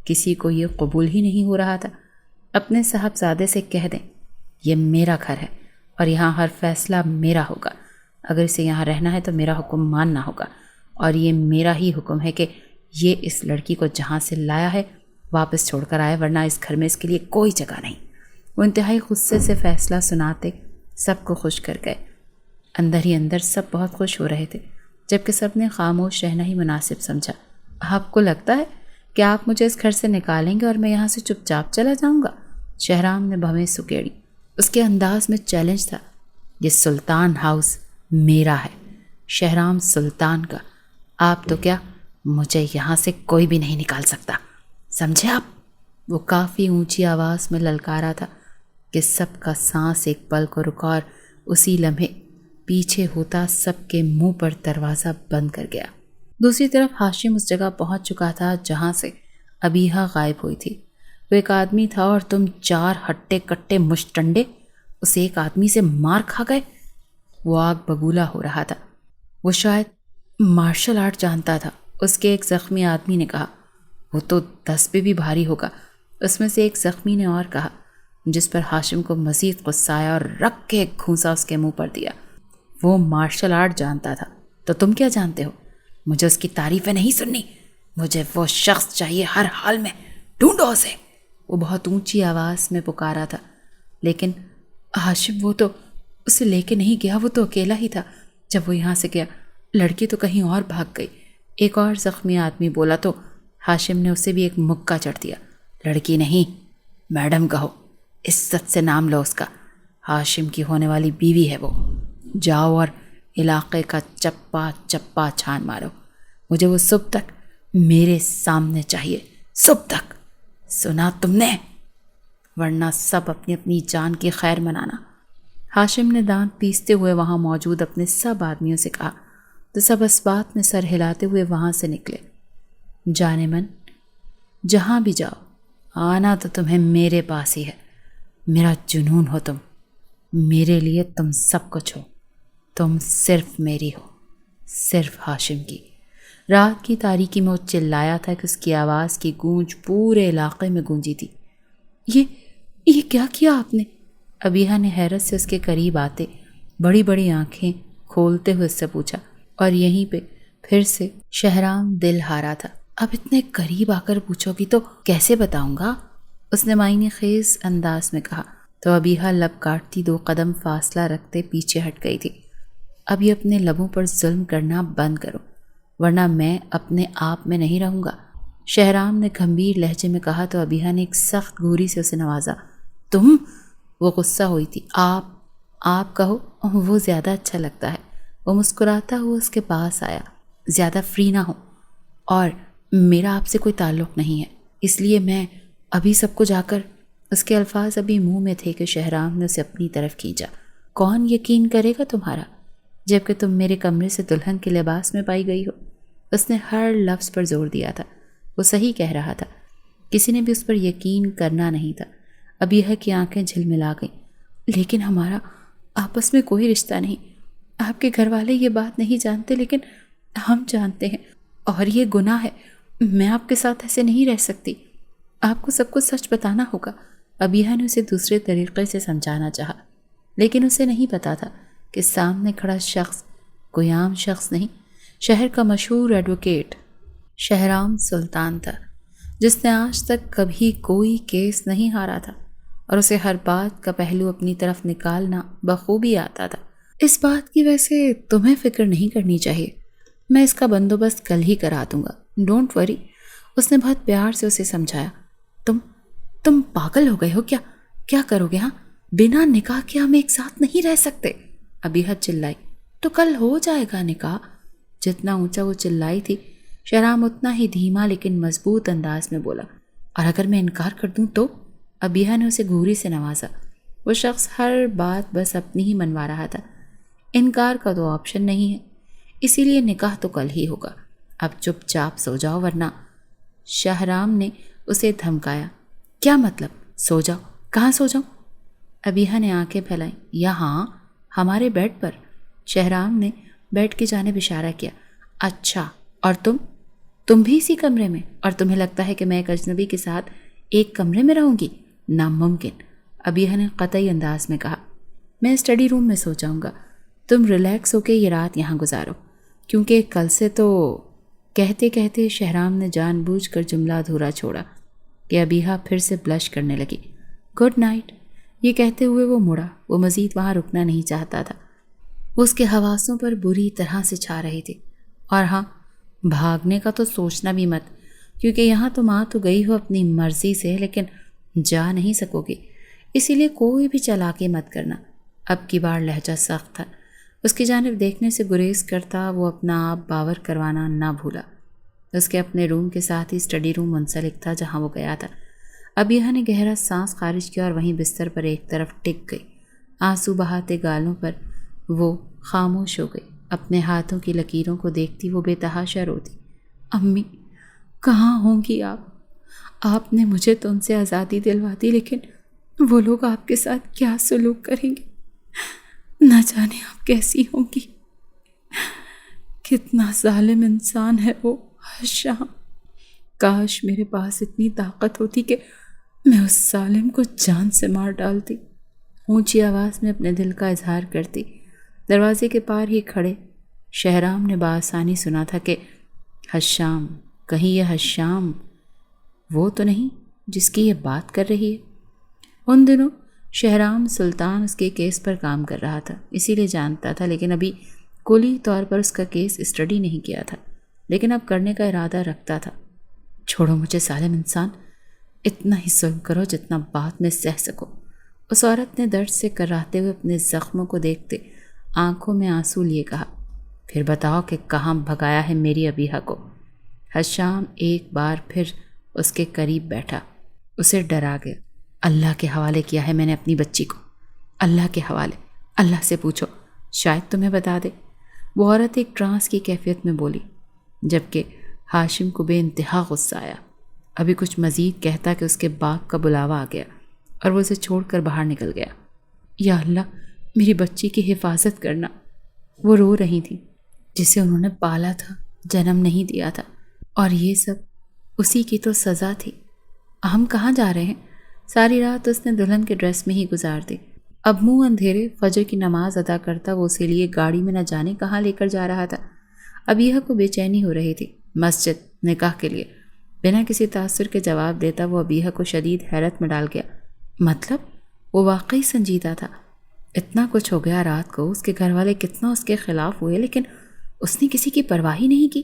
کسی کو یہ قبول ہی نہیں ہو رہا تھا۔ اپنے صاحبزادے سے کہہ دیں، یہ میرا گھر ہے اور یہاں ہر فیصلہ میرا ہوگا، اگر اسے یہاں رہنا ہے تو میرا حکم ماننا ہوگا، اور یہ میرا ہی حکم ہے کہ یہ اس لڑکی کو جہاں سے لایا ہے واپس چھوڑ کر آئے، ورنہ اس گھر میں اس کے لیے کوئی جگہ نہیں۔ وہ انتہائی غصے سے فیصلہ سناتے سب کو خوش کر گئے۔ اندر ہی اندر سب بہت خوش ہو رہے تھے، جبکہ سب نے خاموش رہنا ہی مناسب سمجھا۔ آپ کو لگتا ہے کہ آپ مجھے اس گھر سے نکالیں گے اور میں یہاں سے چپ چاپ چلا جاؤں گا؟ شہرام نے بھویں سکیڑی۔ اس کے انداز میں چیلنج تھا۔ یہ سلطان ہاؤس میرا ہے، شہرام سلطان کا، آپ تو کیا، مجھے یہاں سے کوئی بھی نہیں نکال سکتا، سمجھے آپ؟ وہ کافی اونچی آواز میں للکارا تھا کہ سب کا سانس ایک پل کو رکا، اور اسی لمحے پیچھے ہوتا سب کے منہ پر دروازہ بند کر گیا۔ دوسری طرف ہاشم اس جگہ پہنچ چکا تھا جہاں سے ابیہا غائب ہوئی تھی۔ وہ ایک آدمی تھا اور تم 4 ہٹے کٹے مشٹنڈے اسے ایک آدمی سے مار کھا گئے۔ وہ آگ بگولا ہو رہا تھا۔ وہ شاید مارشل آرٹ جانتا تھا، اس کے ایک زخمی آدمی نے کہا۔ وہ تو 10 پہ بھی بھاری ہوگا، اس میں سے ایک زخمی نے اور کہا، جس پر ہاشم کو مزید غصہ آیا اور رکھ کے ایک گھونسا اس کے منہ پر دیا۔ وہ مارشل آرٹ جانتا تھا تو تم کیا جانتے ہو؟ مجھے اس کی تعریفیں نہیں سننی، مجھے وہ شخص چاہیے ہر حال میں، ڈھونڈو اسے۔ وہ بہت اونچی آواز میں پکارا تھا۔ لیکن ہاشم وہ تو اسے لے کے نہیں گیا، وہ تو اکیلا ہی تھا جب وہ یہاں سے گیا، لڑکی تو کہیں اور بھاگ گئی۔ ایک اور زخمی آدمی بولا تو ہاشم نے اسے بھی ایک مکہ چڑھ دیا۔ لڑکی نہیں، میڈم کہو، عزت سے نام لو اس کا، ہاشم کی ہونے والی بیوی ہے وہ۔ جاؤ اور علاقے کا چپا چپا چھان مارو، مجھے وہ صبح تک میرے سامنے چاہیے، صبح تک، سنا تم نے؟ ورنہ سب اپنی اپنی جان کی خیر منانا۔ ہاشم نے دانت پیستے ہوئے وہاں موجود اپنے سب آدمیوں سے کہا تو سب اس بات میں سر ہلاتے ہوئے وہاں سے نکلے۔ جانے من، جہاں بھی جاؤ، آنا تو تمہیں میرے پاس ہی ہے، میرا جنون ہو تم، میرے لیے تم سب کچھ ہو، تم صرف میری ہو، صرف ہاشم کی۔ رات کی تاریکی میں وہ چلایا تھا کہ اس کی آواز کی گونج پورے علاقے میں گونجی تھی۔ یہ کیا کیا آپ نے؟ ابیحا نے حیرت سے اس کے قریب آتے بڑی بڑی آنکھیں کھولتے ہوئے اس سے پوچھا، اور یہیں پہ پھر سے شہرام دل ہارا تھا۔ اب اتنے قریب آ کر پوچھو گی تو کیسے بتاؤں گا؟ اس نے معنی خیز انداز میں کہا تو ابیحا لب کاٹتی 2 قدم فاصلہ رکھتے پیچھے ہٹ گئی تھی۔ اب یہ اپنے لبوں پر ظلم کرنا بند کرو، ورنہ میں اپنے آپ میں نہیں رہوں گا، شہرام نے گھمبیر لہجے میں کہا تو ابیحا نے ایک سخت گھوری سے اسے نوازا۔ تم؟ وہ غصہ ہوئی تھی۔ آپ کہو، وہ زیادہ اچھا لگتا ہے۔ وہ مسکراتا ہوا اس کے پاس آیا۔ زیادہ فری نہ ہو، اور میرا آپ سے کوئی تعلق نہیں ہے، اس لیے میں ابھی سب کو جا کر… اس کے الفاظ ابھی منہ میں تھے کہ شہرام نے اسے اپنی طرف کھینچا۔ کون یقین کرے گا تمہارا، جبکہ تم میرے کمرے سے دلہن کے لباس میں پائی گئی ہو؟ اس نے ہر لفظ پر زور دیا تھا۔ وہ صحیح کہہ رہا تھا، کسی نے بھی اس پر یقین کرنا نہیں تھا۔ ابیحا کی آنکھیں جھلملا گئیں۔ لیکن ہمارا آپس میں کوئی رشتہ نہیں، آپ کے گھر والے یہ بات نہیں جانتے، لیکن ہم جانتے ہیں، اور یہ گناہ ہے۔ میں آپ کے ساتھ ایسے نہیں رہ سکتی، آپ کو سب کچھ سچ بتانا ہوگا۔ ابیحا نے اسے دوسرے طریقے سے سمجھانا چاہا، لیکن اسے نہیں پتا تھا کہ سامنے کھڑا شخص کوئی عام شخص نہیں، شہر کا مشہور ایڈوکیٹ شہرام سلطان تھا، جس نے آج تک کبھی کوئی کیس نہیں ہارا تھا، اور اسے ہر بات کا پہلو اپنی طرف نکالنا بخوبی آتا تھا۔ اس بات کی ویسے تمہیں فکر نہیں کرنی چاہیے، میں اس کا بندوبست کل ہی کرا دوں گا، ڈونٹ وری۔ اس نے بہت پیار سے اسے سمجھایا۔ تم پاگل ہو گئے ہو کیا؟ کیا کرو گے؟ ہاں، بنا نکاح کے ہم ایک ساتھ نہیں رہ سکتے، ابیحا چلائی۔ تو کل ہو جائے گا نکاح۔ جتنا اونچا وہ چلائی تھی، شہرام اتنا ہی دھیما لیکن مضبوط انداز میں بولا۔ اور اگر میں انکار کر دوں تو؟ ابیحا نے اسے گھوری سے نوازا۔ وہ شخص ہر بات بس اپنی ہی منوا رہا تھا۔ انکار کا تو آپشن نہیں ہے، اسی لیے نکاح تو کل ہی ہوگا۔ اب چپ چاپ سو جاؤ ورنہ… شہرام نے اسے دھمکایا۔ کیا مطلب سو جاؤ؟ کہاں سو جاؤں؟ ابیحا نے آنکھیں پھیلائیں۔ یہاں، ہمارے بیڈ پر۔ شہرام نے بیڈ کی جانب اشارہ کیا۔ اچھا، اور تم بھی اسی کمرے میں؟ اور تمہیں لگتا ہے کہ میں ایک اجنبی کے ساتھ ایک کمرے میں رہوں گی؟ ناممکن، ابیحا نے قطعی انداز میں کہا۔ میں اسٹڈی روم میں سو جاؤں گا، تم ریلیکس ہو کے یہ رات یہاں گزارو، کیونکہ کل سے تو… کہتے کہتے شہرام نے جان بوجھ کر جملہ ادھورا چھوڑا کہ ابیحا پھر سے بلش کرنے لگی۔ گڈ نائٹ، یہ کہتے ہوئے وہ مڑا۔ وہ مزید وہاں رکنا نہیں چاہتا تھا، وہ اس کے حواسوں پر بری طرح سے چھا رہے تھے۔ اور ہاں، بھاگنے کا تو سوچنا بھی مت، کیونکہ یہاں تم آ تو گئی ہو اپنی مرضی سے، لیکن جا نہیں سکو گے، اسی لیے کوئی بھی چالاکی مت کرنا۔ اب کی بار لہجہ سخت تھا، اس کی جانب دیکھنے سے گریز کرتا وہ اپنا آپ باور کروانا نہ بھولا۔ اس کے اپنے روم کے ساتھ ہی اسٹڈی روم منسلک تھا جہاں وہ گیا تھا۔ ابیحا نے گہرا سانس خارج کیا اور وہیں بستر پر ایک طرف ٹک گئی۔ آنسو بہاتے گالوں پر وہ خاموش ہو گئی۔ اپنے ہاتھوں کی لکیروں کو دیکھتی وہ بے تحاشا روتی۔ امی، کہاں ہوں گی آپ نے مجھے تو ان سے آزادی دلوا دی، لیکن وہ لوگ آپ کے ساتھ کیا سلوک کریں گے؟ نہ جانے آپ کیسی ہوں گی۔ کتنا ظالم انسان ہے وہ ہشام۔ کاش میرے پاس اتنی طاقت ہوتی کہ میں اس ظالم کو جان سے مار ڈالتی، اونچی آواز میں اپنے دل کا اظہار کرتی۔ دروازے کے پار ہی کھڑے شہرام نے بآسانی سنا تھا کہ ہشام، کہیں یہ ہشام وہ تو نہیں جس کی یہ بات کر رہی ہے؟ ان دنوں شہرام سلطان اس کے کیس پر کام کر رہا تھا، اسی لیے جانتا تھا، لیکن ابھی کلی طور پر اس کا کیس اسٹڈی نہیں کیا تھا، لیکن اب کرنے کا ارادہ رکھتا تھا۔ چھوڑو مجھے ظالم انسان، اتنا ہی ظلم کرو جتنا بعد میں سہ سکو۔ اس عورت نے درد سے کراہتے ہوئے اپنے زخموں کو دیکھتے آنکھوں میں آنسو لیے کہا۔ پھر بتاؤ کہ کہاں بھگایا ہے میری ابیحا کو؟ ہشام ایک بار پھر اس کے قریب بیٹھا، اسے ڈرا گیا۔ اللہ کے حوالے کیا ہے میں نے اپنی بچی کو، اللہ کے حوالے، اللہ سے پوچھو، شاید تمہیں بتا دے۔ وہ عورت ایک ٹرانس کی کیفیت میں بولی، جبکہ ہاشم کو بے انتہا غصہ آیا۔ ابھی کچھ مزید کہتا کہ اس کے باپ کا بلاوا آ گیا اور وہ اسے چھوڑ کر باہر نکل گیا۔ یا اللہ، میری بچی کی حفاظت کرنا۔ وہ رو رہی تھی، جسے انہوں نے پالا تھا، جنم نہیں دیا تھا، اور یہ سب اسی کی تو سزا تھی۔ ہم کہاں جا رہے ہیں؟ ساری رات اس نے دلہن کے ڈریس میں ہی گزار دی۔ اب منہ اندھیرے فجر کی نماز ادا کرتا وہ اسے لیے گاڑی میں نہ جانے کہاں لے کر جا رہا تھا۔ ابیحہ کو بے چینی ہو رہی تھی۔ مسجد، نکاح کے لیے بنا کسی تاثر کے جواب دیتا وہ ابیحہ کو شدید حیرت میں ڈال گیا۔ مطلب وہ واقعی سنجیدہ تھا۔ اتنا کچھ ہو گیا رات کو، اس کے گھر والے کتنا اس کے خلاف ہوئے، لیکن اس نے کسی کی پرواہ ہی نہیں کی۔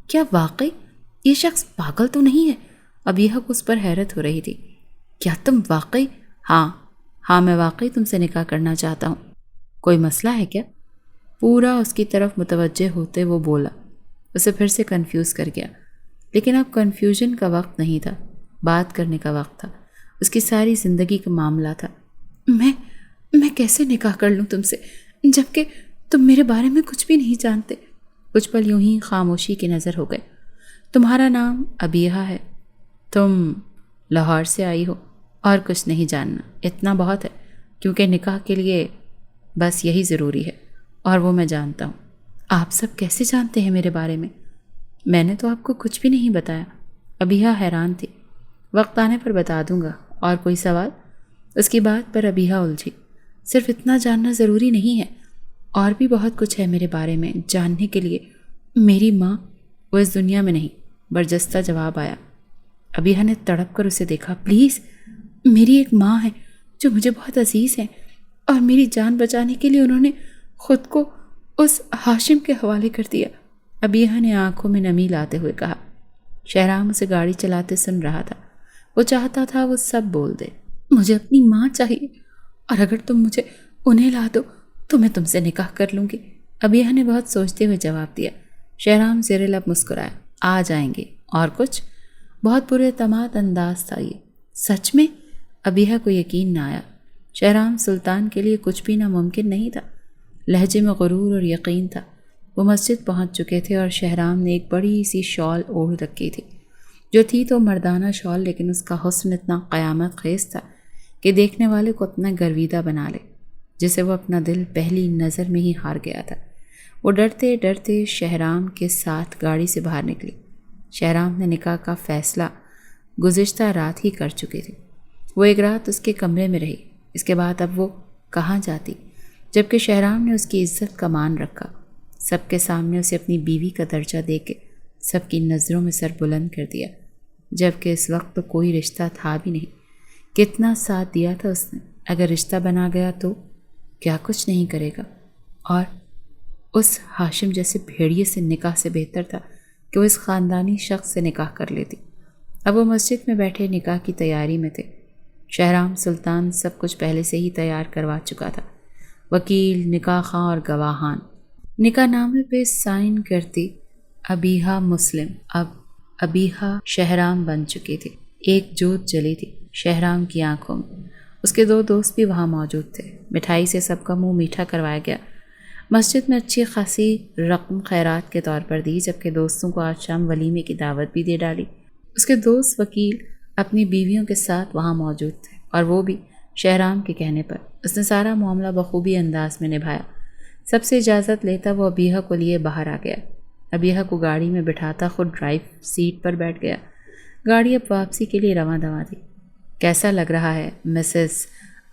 کیا واقعی یہ شخص پاگل تو نہیں ہے؟ ابیحہ کو اس پر حیرت ہو رہی تھی۔ کیا تم واقعی؟ ہاں میں واقعی تم سے نکاح کرنا چاہتا ہوں۔ کوئی مسئلہ ہے کیا؟ پورا اس کی طرف متوجہ ہوتے وہ بولا۔ اسے پھر سے کنفیوز کر گیا، لیکن اب کنفیوژن کا وقت نہیں تھا، بات کرنے کا وقت تھا۔ اس کی ساری زندگی کا معاملہ تھا۔ میں کیسے نکاح کر لوں تم سے، جبکہ تم میرے بارے میں کچھ بھی نہیں جانتے؟ کچھ پل یوں ہی خاموشی کی نظر ہو گئے۔ تمہارا نام ابیحہ ہے، تم لاہور سے آئی ہو، اور کچھ نہیں جاننا، اتنا بہت ہے، کیونکہ نکاح کے لیے بس یہی ضروری ہے، اور وہ میں جانتا ہوں۔ آپ سب کیسے جانتے ہیں میرے بارے میں نے تو آپ کو کچھ بھی نہیں بتایا۔ ابیحہ حیران تھی۔ وقت آنے پر بتا دوں گا۔ اور کوئی سوال؟ اس کی بات پر ابیحہ الجھی۔ صرف اتنا جاننا ضروری نہیں ہے، اور بھی بہت کچھ ہے میرے بارے میں جاننے کے لیے۔ میری ماں، وہ اس دنیا میں نہیں، برجستہ جواب آیا۔ ابیحہ نے تڑپ کر اسے دیکھا۔ پلیز، میری ایک ماں ہے جو مجھے بہت عزیز ہے، اور میری جان بچانے کے لیے انہوں نے خود کو اس ہاشم کے حوالے کر دیا۔ ابیحہ نے آنکھوں میں نمی لاتے ہوئے کہا۔ شہرام اسے گاڑی چلاتے سن رہا تھا۔ وہ چاہتا تھا وہ سب بول دے۔ مجھے اپنی ماں چاہیے، اور اگر تم مجھے انہیں لا دو تو میں تم سے نکاح کر لوں گی۔ ابیحہ نے بہت سوچتے ہوئے جواب دیا۔ شہرام زیر لب مسکرایا۔ آ جائیں گے۔ اور کچھ؟ بہت پرے اعتماد انداز تھا یہ۔ سچ میں؟ ابیحہ کو یقین نہ آیا۔ شہرام سلطان کے لیے کچھ بھی ناممکن نہیں تھا۔ لہجے میں غرور اور یقین تھا۔ وہ مسجد پہنچ چکے تھے، اور شہرام نے ایک بڑی سی شال اوڑھ رکھی تھی، جو تھی تو مردانہ شال، لیکن اس کا حسن اتنا قیامت خیز تھا کہ دیکھنے والے کو اتنا گرویدہ بنا لے، جسے وہ اپنا دل پہلی نظر میں ہی ہار گیا تھا۔ وہ ڈرتے ڈرتے شہرام کے ساتھ گاڑی سے باہر نکلی۔ شہرام نے نکاح کا فیصلہ گزشتہ رات ہی کر چکے تھے۔ وہ ایک رات اس کے کمرے میں رہی۔ اس کے بعد اب وہ کہاں جاتی، جبکہ شہرام نے اس کی عزت کا مان رکھا، سب کے سامنے اسے اپنی بیوی کا درجہ دے کے سب کی نظروں میں سر بلند کر دیا، جبکہ اس وقت تو کوئی رشتہ تھا بھی نہیں۔ کتنا ساتھ دیا تھا اس نے۔ اگر رشتہ بنا گیا تو کیا کچھ نہیں کرے گا، اور اس ہاشم جیسے بھیڑیے سے نکاح سے بہتر تھا کہ وہ اس خاندانی شخص سے نکاح کر لیتی۔ اب وہ مسجد میں بیٹھے نکاح کی تیاری میں تھے۔ شہرام سلطان سب کچھ پہلے سے ہی تیار کروا چکا تھا۔ وکیل، نکاح خواں اور گواہان نکاح نامے پہ سائن کرتی۔ ابیحہ مسلم، اب ابیحہ شہرام بن چکی تھی۔ ایک جوت جلی تھی شہرام کی آنکھوں میں۔ اس کے دو دوست بھی وہاں موجود تھے۔ مٹھائی سے سب کا منہ میٹھا کروایا گیا۔ مسجد میں اچھی خاصی رقم خیرات کے طور پر دی، جبکہ دوستوں کو آج شام ولیمے کی دعوت بھی دے ڈالی۔ اس کے دوست وکیل اپنی بیویوں کے ساتھ وہاں موجود تھے، اور وہ بھی شہرام کے کہنے پر۔ اس نے سارا معاملہ بخوبی انداز میں نبھایا۔ سب سے اجازت لیتا وہ ابیحہ کو لیے باہر آ گیا۔ ابیحہ کو گاڑی میں بٹھاتا خود ڈرائیو سیٹ پر بیٹھ گیا۔ گاڑی اب واپسی کے لیے رواں دواں تھی۔ کیسا لگ رہا ہے مسز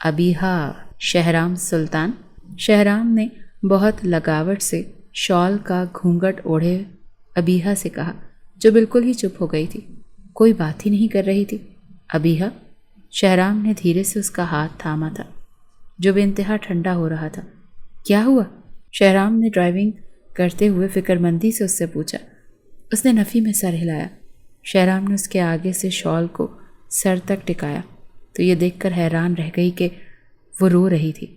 ابیحہ شہرام سلطان؟ شہرام نے بہت لگاوٹ سے شال کا گھونگھٹ اوڑھے ابیحہ سے کہا، جو بالکل ہی چپ ہو گئی تھی، کوئی بات ہی نہیں کر رہی تھی۔ ابیحہ؟ شہرام نے دھیرے سے اس کا ہاتھ تھاما تھا، جو بے انتہا ٹھنڈا ہو رہا تھا۔ کیا ہوا؟ شہرام نے ڈرائیونگ کرتے ہوئے فکر مندی سے اس سے پوچھا۔ اس نے نفی میں سر ہلایا۔ شہرام نے اس کے آگے سے شال کو سر تک ٹکایا تو یہ دیکھ کر حیران رہ گئی کہ وہ رو رہی تھی،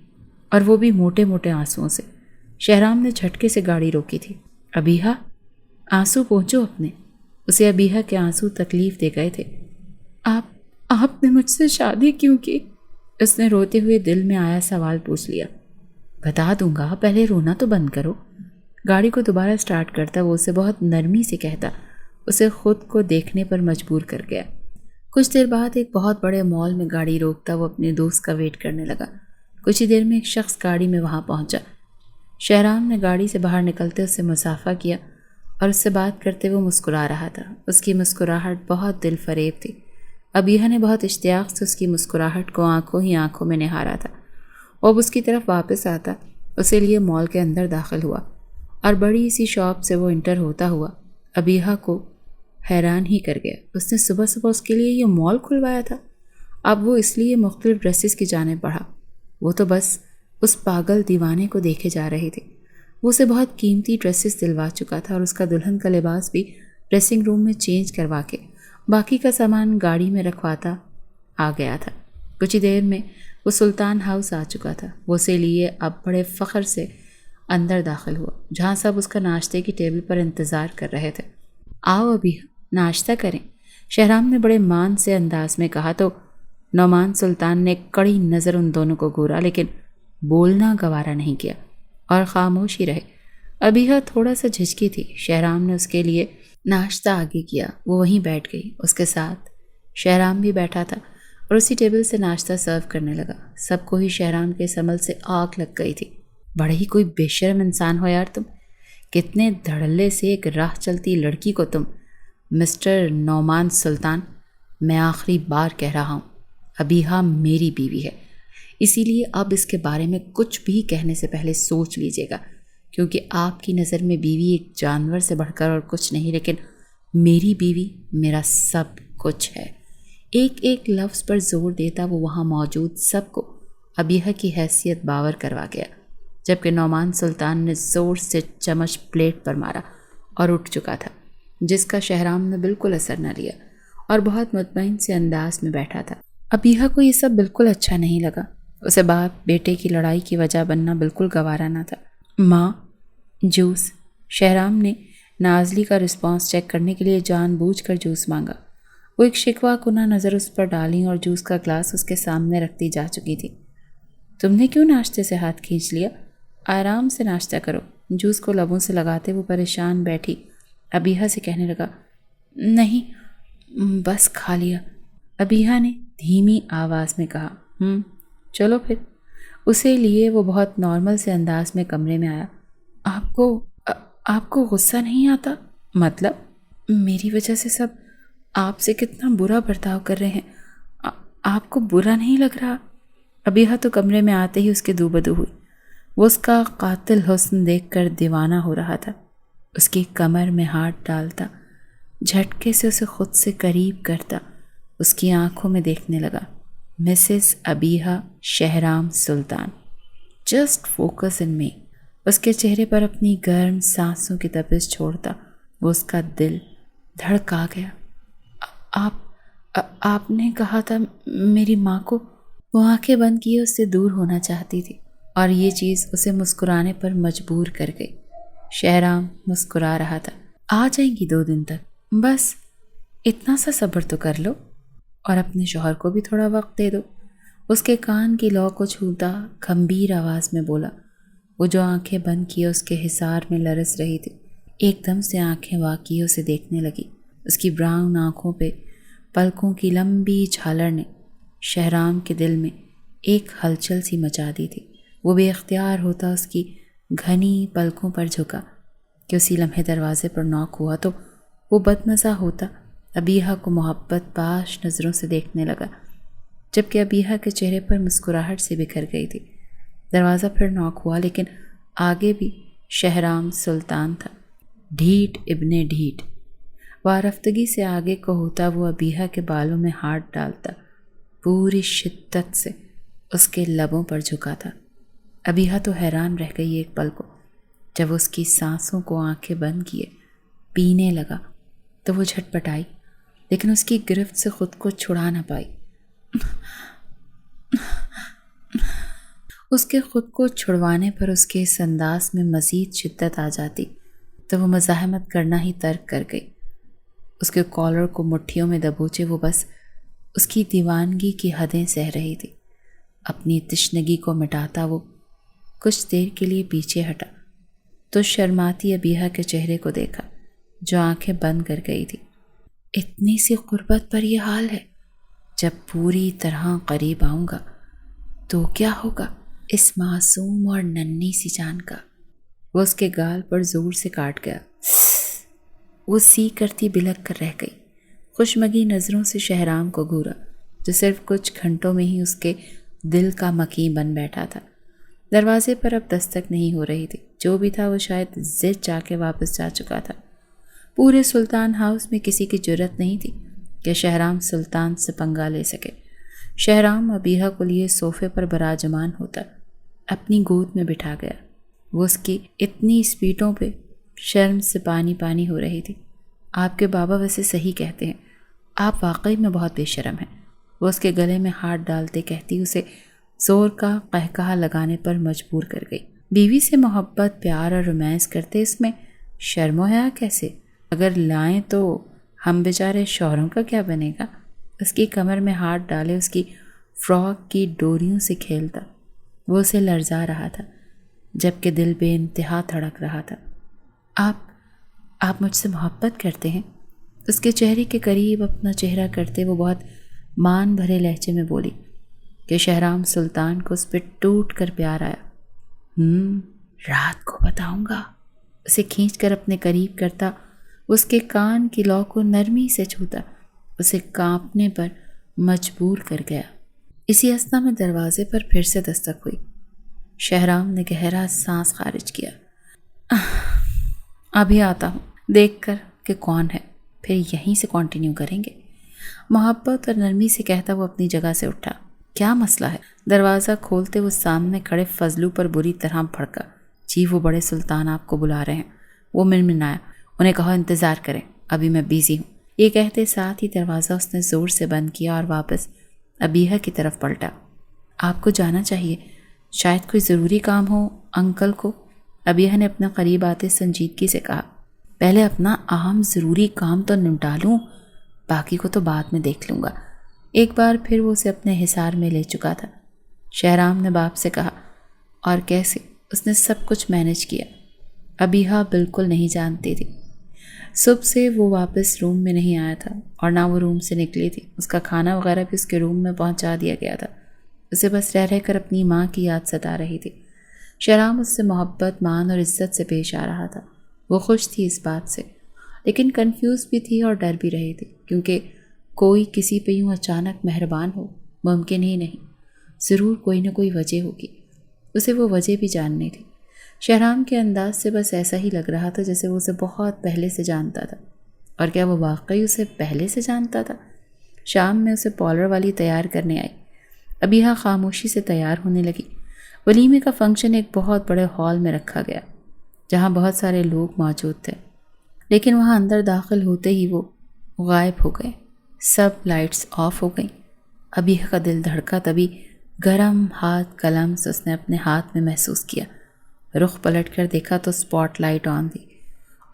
اور وہ بھی موٹے موٹے آنسوؤں سے۔ شہرام نے جھٹکے سے گاڑی روکی تھی۔ ابیحہ، آنسو پوچھو اپنے۔ اسے ابیحہ کے آنسو تکلیف دے گئے تھے۔ آپ نے مجھ سے شادی کیوں کی؟ اس نے روتے ہوئے دل میں آیا سوال پوچھ لیا۔ بتا دوں گا، پہلے رونا تو بند کرو۔ گاڑی کو دوبارہ سٹارٹ کرتا وہ اسے بہت نرمی سے کہتا، اسے خود کو دیکھنے پر مجبور کر گیا۔ کچھ دیر بعد ایک بہت بڑے مال میں گاڑی روکتا وہ اپنے دوست کا ویٹ کرنے لگا۔ کچھ ہی دیر میں ایک شخص گاڑی میں وہاں پہنچا۔ شہرام نے گاڑی سے باہر نکلتے اس سے مصافحہ کیا، اور اس سے بات کرتے وہ مسکرا رہا تھا۔ اس کی مسکراہٹ بہت دل فریب تھی۔ ابیہا نے بہت اشتیاق سے اس کی مسکراہٹ کو آنکھوں ہی آنکھوں میں نہارا تھا۔ وہ اب اس کی طرف واپس آتا، اسے لیے مال کے اندر داخل ہوا اور بڑی سی شاپ سے وہ انٹر ہوتا ہوا ابیہا کو حیران ہی کر گیا۔ اس نے صبح صبح اس کے لیے یہ مال کھلوایا تھا۔ اب وہ اس لیے مختلف ڈریسز کی جانب بڑھا۔ وہ تو بس اس پاگل دیوانے کو دیکھے جا رہے تھے۔ وہ اسے بہت قیمتی ڈریسز دلوا چکا تھا اور اس کا دلہن کا لباس بھی ڈریسنگ روم میں چینج کروا کے باقی کا سامان گاڑی میں رکھواتا آ گیا تھا۔ کچھ ہی دیر میں وہ سلطان ہاؤس آ چکا تھا۔ وہ اسے لیے اب بڑے فخر سے اندر داخل ہوا، جہاں سب اس کا ناشتے کی ٹیبل پر انتظار کر رہے تھے۔ آؤ ابھی ناشتہ کریں، شہرام نے بڑے مان سے انداز میں کہا تو نعمان سلطان نے کڑی نظر ان دونوں کو گھورا، لیکن بولنا گوارا نہیں کیا اور خاموش ہی رہے۔ ابیہا تھوڑا سا جھجکی تھی۔ شہرام نے اس کے لیے ناشتہ آگے کیا، وہ وہیں بیٹھ گئی۔ اس کے ساتھ شہرام بھی بیٹھا تھا اور اسی ٹیبل سے ناشتہ سرو کرنے لگا۔ سب کو ہی شہرام کے اس عمل سے آگ لگ گئی تھی۔ بڑے ہی کوئی بے شرم انسان ہو یار تم، کتنے دھڑلے سے ایک راہ چلتی لڑکی کو تم۔ مسٹر نعمان سلطان، میں آخری بار کہہ رہا ہوں، ابیہا میری بیوی ہے، اسی لیے اب اس کے بارے میں کچھ بھی کہنے سے پہلے سوچ لیجیے گا، کیونکہ آپ کی نظر میں بیوی ایک جانور سے بڑھ کر اور کچھ نہیں، لیکن میری بیوی میرا سب کچھ ہے۔ ایک ایک لفظ پر زور دیتا وہ وہاں موجود سب کو ابیہا کی حیثیت باور کروا گیا، جبکہ نعمان سلطان نے زور سے چمچ پلیٹ پر مارا اور اٹھ چکا تھا، جس کا شہرام نے بالکل اثر نہ لیا اور بہت مطمئن سے انداز میں بیٹھا تھا۔ ابیہا کو یہ سب بالکل اچھا نہیں لگا۔ اسے باپ بیٹے کی لڑائی کی وجہ بننا بالکل گوارا نہ تھا۔ ماں، جوس۔ شہرام نے نازلی کا رسپانس چیک کرنے کے لیے جان بوجھ کر جوس مانگا۔ وہ ایک شکوہ کنہ نظر اس پر ڈالیں اور جوس کا گلاس اس کے سامنے رکھتی جا چکی تھی۔ تم نے کیوں ناشتے سے ہاتھ کھینچ لیا؟ آرام سے ناشتہ کرو۔ جوس کو لبوں سے لگاتے وہ پریشان بیٹھی ابیہا سے کہنے لگا۔ نہیں، بس کھا لیا، ابیہا نے دھیمی آواز میں کہا۔ چلو پھر۔ اسے لیے وہ بہت نارمل سے انداز میں کمرے میں آیا۔ آپ کو غصہ نہیں آتا؟ مطلب میری وجہ سے سب آپ سے کتنا برا برتاؤ کر رہے ہیں، آپ کو برا نہیں لگ رہا؟ ابیہا تو کمرے میں آتے ہی اس کے دو بدو ہوئی۔ وہ اس کا قاتل حسن دیکھ کر دیوانہ ہو رہا تھا۔ اس کی کمر میں ہاتھ ڈالتا، جھٹکے سے اسے خود سے قریب کرتا، اس کی آنکھوں میں دیکھنے لگا۔ مسز ابیہا شہرام سلطان، جسٹ فوکس ان می۔ اس کے چہرے پر اپنی گرم سانسوں کی تپش چھوڑتا وہ اس کا دل دھڑکا گیا۔ آپ نے کہا تھا میری ماں کو؟ وہ آنکھیں بند کیے اس سے دور ہونا چاہتی تھی اور یہ چیز اسے مسکرانے پر مجبور کر گئی۔ شہرام مسکرا رہا تھا۔ آ جائیں گی 2 دن تک، بس اتنا سا صبر تو کر لو اور اپنے شوہر کو بھی تھوڑا وقت دے دو۔ اس کے کان کی لو کو چھوتا گھمبیر آواز میں بولا۔ وہ جو آنکھیں بند کیے اس کے حصار میں لرز رہی تھی، ایک دم سے آنکھیں واقعی اسے دیکھنے لگی۔ اس کی براؤن آنکھوں پہ پلکوں کی لمبی جھالر نے شہرام کے دل میں ایک ہلچل سی مچا دی تھی۔ وہ بے اختیار ہوتا اس کی گھنی پلکوں پر جھکا کہ اسی لمحے دروازے پر نوک ہوا تو وہ بدمزہ ہوتا ابیہا کو محبت باش نظروں سے دیکھنے لگا، جبکہ ابیہا کے چہرے پر مسکراہٹ سے بکھر گئی تھی۔ دروازہ پھر نوک ہوا، لیکن آگے بھی شہرام سلطان تھا، ڈھیٹ ابن ڈھیٹ۔ وارفتگی سے آگے کو ہوتا وہ ابیہا کے بالوں میں ہاتھ ڈالتا، پوری شدت سے اس کے لبوں پر جھکا تھا۔ ابیہا تو حیران رہ گئی ایک پل کو۔ جب اس کی سانسوں کو آنکھیں بند کیے پینے لگا تو وہ جھٹپٹائی، لیکن اس کی گرفت سے خود کو چھڑا نہ پائی۔ اس کے خود کو چھڑوانے پر اس کے اس انداز میں مزید شدت آ جاتی تو وہ مزاحمت کرنا ہی ترک کر گئی۔ اس کے کالر کو مٹھیوں میں دبوچے وہ بس اس کی دیوانگی کی حدیں سہ رہی تھی۔ اپنی تشنگی کو مٹاتا وہ کچھ دیر کے لیے پیچھے ہٹا تو شرماتی ابیہا کے چہرے کو دیکھا جو آنکھیں بند کر گئی تھی۔ اتنی سی قربت پر یہ حال ہے؟ جب پوری طرح قریب آؤں گا تو کیا ہوگا اس معصوم اور ننھی سی جان کا؟ وہ اس کے گال پر زور سے کاٹ گیا۔ وہ سی کرتی بلک کر رہ گئی۔ خوشمگی نظروں سے شہرام کو گھورا جو صرف کچھ گھنٹوں میں ہی اس کے دل کا مکین بن بیٹھا تھا۔ دروازے پر اب دستک نہیں ہو رہی تھی، جو بھی تھا وہ شاید ضد جا کے واپس جا چکا تھا۔ پورے سلطان ہاؤس میں کسی کی جرت نہیں تھی کہ شہرام سلطان سے پنگا لے سکے۔ شہرام ابیہا کو لیے صوفے پر براجمان ہوتا اپنی گود میں بٹھا گیا۔ وہ اس کی اتنی اسپیٹوں پہ شرم سے پانی پانی ہو رہی تھی۔ آپ کے بابا ویسے صحیح کہتے ہیں، آپ واقعی میں بہت بے شرم ہیں۔ وہ اس کے گلے میں ہاتھ ڈالتے کہتی اسے زور کا قہقہا لگانے پر مجبور کر گئی۔ بیوی سے محبت، پیار اور رومانس کرتے اس میں شرم و حیا کیسے؟ اگر لائیں تو ہم بیچارے شوہروں کا کیا بنے گا؟ اس کی کمر میں ہاتھ ڈالے اس کی فراک کی ڈوریوں سے کھیلتا۔ وہ اسے لرزا رہا تھا جبکہ دل بے انتہا دھڑک رہا تھا۔ آپ مجھ سے محبت کرتے ہیں؟ اس کے چہرے کے قریب اپنا چہرہ کرتے وہ بہت مان بھرے لہجے میں بولی کہ شہرام سلطان کو اس پہ ٹوٹ کر پیار آیا۔ رات کو بتاؤں گا۔ اسے کھینچ کر اپنے قریب کرتا، اس کے کان کی لو کو نرمی سے چھوتا، اسے کانپنے پر مجبور کر گیا۔ اسی اثنا میں دروازے پر پھر سے دستک ہوئی۔ شہرام نے گہرا سانس خارج کیا۔ ابھی آتا ہوں، دیکھ کر کہ کون ہے، پھر یہیں سے کنٹینیو کریں گے۔ محبت اور نرمی سے کہتا وہ اپنی جگہ سے اٹھا۔ کیا مسئلہ ہے؟ دروازہ کھولتے وہ سامنے کھڑے فضلو پر بری طرح بھڑکا۔ جی وہ بڑے سلطان آپ کو بلا رہے ہیں۔ وہ منمنایا۔ انہیں کہا انتظار کریں، ابھی میں بیزی ہوں۔ یہ کہتے ساتھ ہی دروازہ اس نے زور سے بند کیا اور واپس ابیہا کی طرف پلٹا۔ آپ کو جانا چاہیے، شاید کوئی ضروری کام ہو انکل کو۔ ابیہا نے اپنے قریب آتے سنجیدگی سے کہا، پہلے اپنا اہم ضروری کام تو نمٹا لوں، باقی کو تو بعد میں دیکھ لوں گا۔ ایک بار پھر وہ اسے اپنے حصار میں لے چکا تھا۔ شہرام نے باپ سے کہا، اور کیسے؟ اس نے سب کچھ مینج کیا۔ ابیہا بالکل نہیں جانتی تھی۔ صبح سے وہ واپس روم میں نہیں آیا تھا اور نہ وہ روم سے نکلی تھی۔ اس کا کھانا وغیرہ بھی اس کے روم میں پہنچا دیا گیا تھا۔ اسے بس رہ کر اپنی ماں کی یاد ستا رہی تھی۔ شہرام اس سے محبت، مان اور عزت سے پیش آ رہا تھا۔ وہ خوش تھی اس بات سے، لیکن کنفیوز بھی تھی اور ڈر بھی رہی تھی، کیونکہ کوئی کسی پہ یوں اچانک مہربان ہو ممکن ہی نہیں، ضرور کوئی نہ کوئی وجہ ہوگی۔ اسے وہ وجہ بھی جاننی تھی۔ شہرام کے انداز سے بس ایسا ہی لگ رہا تھا جیسے وہ اسے بہت پہلے سے جانتا تھا۔ اور کیا وہ واقعی اسے پہلے سے جانتا تھا؟ شام میں اسے پارلر والی تیار کرنے آئی۔ ابیہا خاموشی سے تیار ہونے لگی۔ ولیمے کا فنکشن ایک بہت بڑے ہال میں رکھا گیا جہاں بہت سارے لوگ موجود تھے، لیکن وہاں اندر داخل ہوتے ہی وہ غائب ہو گئے۔ سب لائٹس آف ہو گئیں۔ ابیہا کا دل دھڑکا، تبھی گرم ہاتھ قلم سے اس نے اپنے ہاتھ میں محسوس کیا۔ رخ پلٹ کر دیکھا تو سپاٹ لائٹ آن تھی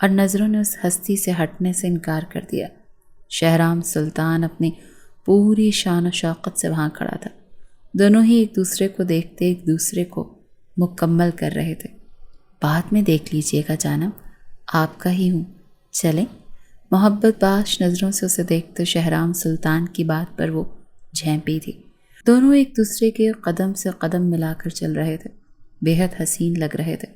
اور نظروں نے اس ہستی سے ہٹنے سے انکار کر دیا۔ شہرام سلطان اپنی پوری شان و شوقت سے وہاں کھڑا تھا۔ دونوں ہی ایک دوسرے کو دیکھتے ایک دوسرے کو مکمل کر رہے تھے۔ بعد میں دیکھ لیجئے گا جانم، آپ کا ہی ہوں، چلیں۔ محبت باش نظروں سے اسے دیکھتے شہرام سلطان کی بات پر وہ جھینپی تھی۔ دونوں ایک دوسرے کے قدم سے قدم ملا کر چل رہے تھے، بے حد حسین لگ رہے تھے۔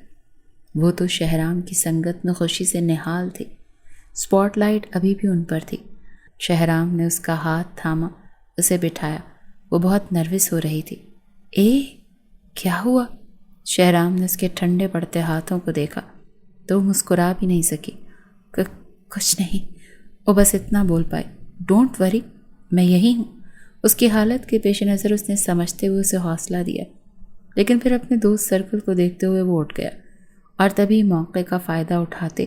وہ تو شہرام کی سنگت میں خوشی سے نہال تھی۔ سپاٹ لائٹ ابھی بھی ان پر تھی۔ شہرام نے اس کا ہاتھ تھاما، اسے بٹھایا۔ وہ بہت نروس ہو رہی تھی۔ کیا ہوا؟ شہرام نے اس کے ٹھنڈے پڑتے ہاتھوں کو دیکھا تو مسکرا بھی نہیں سکی۔ کچھ نہیں، وہ بس اتنا بول پائے، ڈونٹ وری، میں یہی ہوں۔ اس کی حالت کے پیش نظر اس نے سمجھتے ہوئے اسے حوصلہ دیا، لیکن پھر اپنے دوست سرکل کو دیکھتے ہوئے وہ اٹھ گیا اور تبھی موقع کا فائدہ اٹھاتے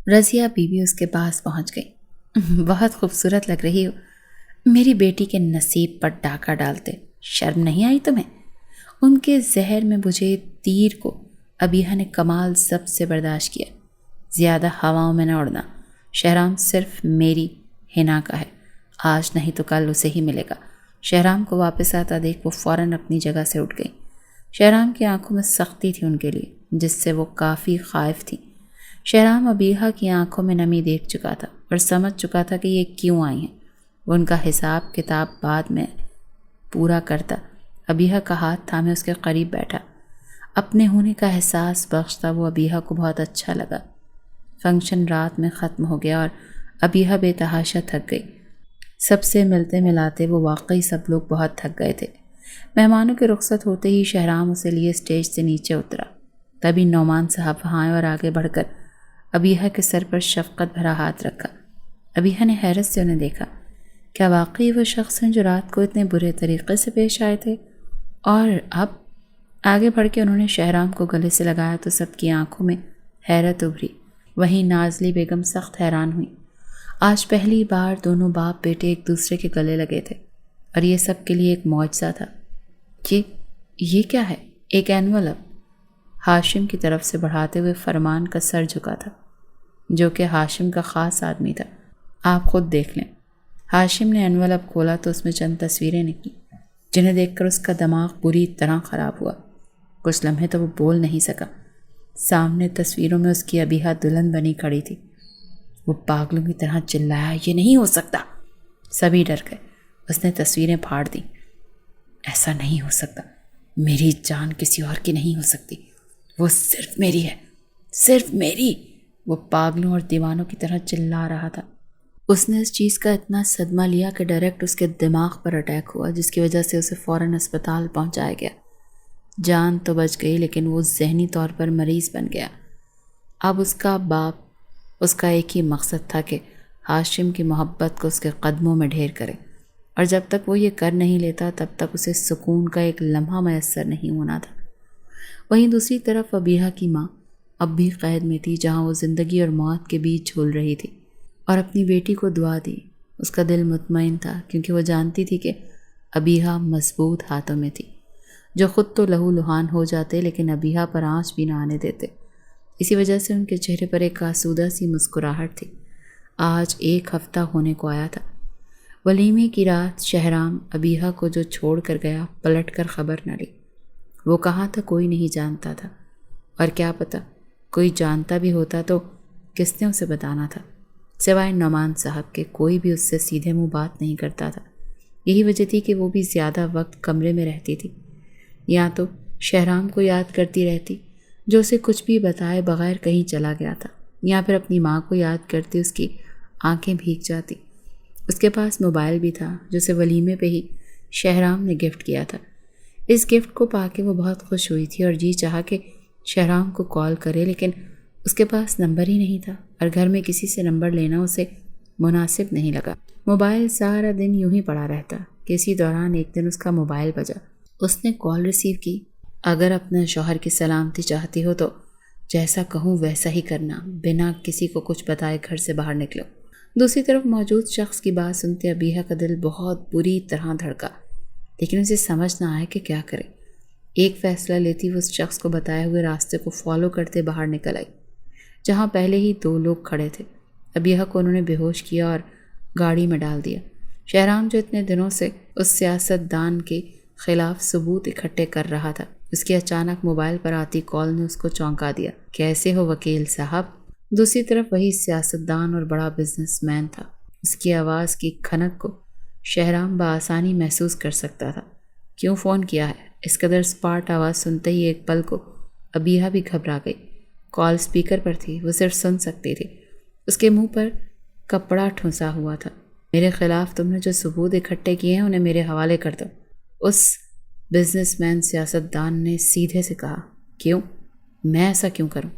رضیہ بیوی اس کے پاس پہنچ گئی۔ بہت خوبصورت لگ رہی ہو، میری بیٹی کے نصیب پر ڈاکہ ڈالتے، شرم نہیں آئی تمہیں؟ ان کے زہر میں بجھے تیر کو ابیہا نے کمال ضبط سے برداشت کیا۔ زیادہ ہواؤں میں نہ اڑنا، شہرام صرف میری حنا کا ہے، آج نہیں تو کل اسے ہی ملے گا۔ شہرام کو واپس آتا دیکھ وہ فوراً اپنی جگہ سے اٹھ گئی۔ شہرام کی آنکھوں میں سختی تھی ان کے لیے، جس سے وہ کافی خائف تھی۔ شہرام ابیہا کی آنکھوں میں نمی دیکھ چکا تھا اور سمجھ چکا تھا کہ یہ کیوں آئی ہیں۔ وہ ان کا حساب کتاب بعد میں پورا کرتا۔ ابیہا کا ہاتھ تھامے اس کے قریب بیٹھا، اپنے ہونے کا احساس بخشتا۔ وہ ابیہا کو بہت اچھا لگا۔ فنکشن رات میں ختم ہو گیا اور ابیہا بے تحاشا تھک گئی۔ سب سے ملتے ملاتے وہ واقعی سب لوگ بہت تھک گئے تھے۔ مہمانوں کے رخصت ہوتے ہی شہرام اسے لیے اسٹیج سے نیچے اترا۔ تبھی نعمان صاحب وہاں آئے اور آگے بڑھ کر ابیحہ کے سر پر شفقت بھرا ہاتھ رکھا۔ ابیحہ نے حیرت سے انہیں دیکھا۔ کیا واقعی وہ شخص ہیں جو رات کو اتنے برے طریقے سے پیش آئے تھے؟ اور اب آگے بڑھ کے انہوں نے شہرام کو گلے سے لگایا تو سب کی آنکھوں میں حیرت ابھری۔ وہیں نازلی بیگم سخت حیران ہوئی۔ آج پہلی بار دونوں باپ بیٹے ایک دوسرے کے گلے لگے تھے اور یہ سب کے لیے ایک معجزہ تھا۔ یہ کیا ہے؟ ایک اینولپ ہاشم کی طرف سے بڑھاتے ہوئے فرمان کا سر جھکا تھا، جو کہ ہاشم کا خاص آدمی تھا۔ آپ خود دیکھ لیں۔ ہاشم نے اینولپ کھولا تو اس میں چند تصویریں نکلی، جنہیں دیکھ کر اس کا دماغ بری طرح خراب ہوا۔ کچھ لمحے تو وہ بول نہیں سکا۔ سامنے تصویروں میں اس کی ابیحہ دلہن بنی کھڑی تھی۔ وہ پاگلوں کی طرح چلایا، یہ نہیں ہو سکتا۔ سبھی ڈر گئے۔ اس نے تصویریں پھاڑ دیں۔ ایسا نہیں ہو سکتا، میری جان کسی اور کی نہیں ہو سکتی، وہ صرف میری ہے، صرف میری۔ وہ پاگلوں اور دیوانوں کی طرح چلا رہا تھا۔ اس نے اس چیز کا اتنا صدمہ لیا کہ ڈائریکٹ اس کے دماغ پر اٹیک ہوا، جس کی وجہ سے اسے فوراً اسپتال پہنچایا گیا۔ جان تو بچ گئی لیکن وہ ذہنی طور پر مریض بن گیا۔ اب اس کا باپ، اس کا ایک ہی مقصد تھا کہ ہاشم کی محبت کو اس کے قدموں میں ڈھیر کرے، اور جب تک وہ یہ کر نہیں لیتا تب تک اسے سکون کا ایک لمحہ میسر نہیں ہونا تھا۔ وہیں دوسری طرف ابیحہ کی ماں اب بھی قید میں تھی، جہاں وہ زندگی اور موت کے بیچ جھول رہی تھی، اور اپنی بیٹی کو دعا دی۔ اس کا دل مطمئن تھا کیونکہ وہ جانتی تھی کہ ابیحہ مضبوط ہاتھوں میں تھی، جو خود تو لہو لہان ہو جاتے لیکن ابیحہ پر آنچ بھی نہ آنے دیتے۔ اسی وجہ سے ان کے چہرے پر ایک آسودہ سی مسکراہٹ تھی۔ آج 1 ہفتہ ہونے کو آیا تھا۔ ولیمے کی رات شہرام ابیحہ کو جو چھوڑ کر گیا، پلٹ کر خبر نہ لی۔ وہ کہاں تھا کوئی نہیں جانتا تھا، اور کیا پتہ کوئی جانتا بھی ہوتا تو کس نے اسے بتانا تھا؟ سوائے نعمان صاحب کے کوئی بھی اس سے سیدھے منہ بات نہیں کرتا تھا۔ یہی وجہ تھی کہ وہ بھی زیادہ وقت کمرے میں رہتی تھی، یا تو شہرام کو یاد کرتی رہتی جو اسے کچھ بھی بتائے بغیر کہیں چلا گیا تھا، یا پھر اپنی ماں کو یاد کرتی اس کی آنکھیں بھیگ جاتی۔ اس کے پاس موبائل بھی تھا جو اسے ولیمے پہ ہی شہرام نے گفٹ کیا تھا۔ اس گفٹ کو پا کے وہ بہت خوش ہوئی تھی اور جی چاہا کہ شہرام کو کال کرے، لیکن اس کے پاس نمبر ہی نہیں تھا اور گھر میں کسی سے نمبر لینا اسے مناسب نہیں لگا۔ موبائل سارا دن یوں ہی پڑا رہتا کہ اسی دوران ایک دن اس کا موبائل بجا۔ اس نے کال ریسیو کی۔ اگر اپنے شوہر کی سلامتی چاہتی ہو تو جیسا کہوں ویسا ہی کرنا، بنا کسی کو کچھ بتائے گھر سے باہر نکلو۔ دوسری طرف موجود شخص کی بات سنتے ابیحہ کا دل بہت بری طرح دھڑکا، لیکن اسے سمجھ نہ آئے کہ کیا کرے۔ ایک فیصلہ لیتی وہ اس شخص کو بتائے ہوئے راستے کو فالو کرتے باہر نکل آئی، جہاں پہلے ہی 2 لوگ کھڑے تھے۔ ابیحہ کو انہوں نے بے ہوش کیا اور گاڑی میں ڈال دیا۔ شہرام جو اتنے دنوں سے اس سیاست دان کے خلاف ثبوت اکٹھے کر رہا تھا، اس کی اچانک موبائل پر آتی کال نے اس کو چونکا دیا۔ کیسے ہو وکیل صاحب؟ دوسری طرف وہی سیاست دان اور بڑا بزنس مین تھا۔ اس کی آواز کی کھنک کو شہرام بآسانی محسوس کر سکتا تھا۔ کیوں فون کیا ہے؟ اس قدر سپاٹ آواز سنتے ہی ایک پل کو ابیحہ بھی گھبرا گئی۔ کال سپیکر پر تھی، وہ صرف سن سکتی تھی۔ اس کے منہ پر کپڑا ٹھونسا ہوا تھا۔ میرے خلاف تم نے جو ثبوت اکٹھے کیے ہیں انہیں میرے حوالے کر دو، اس بزنس مین سیاست دان نے سیدھے سے کہا۔ کیوں؟ میں ایسا کیوں کروں؟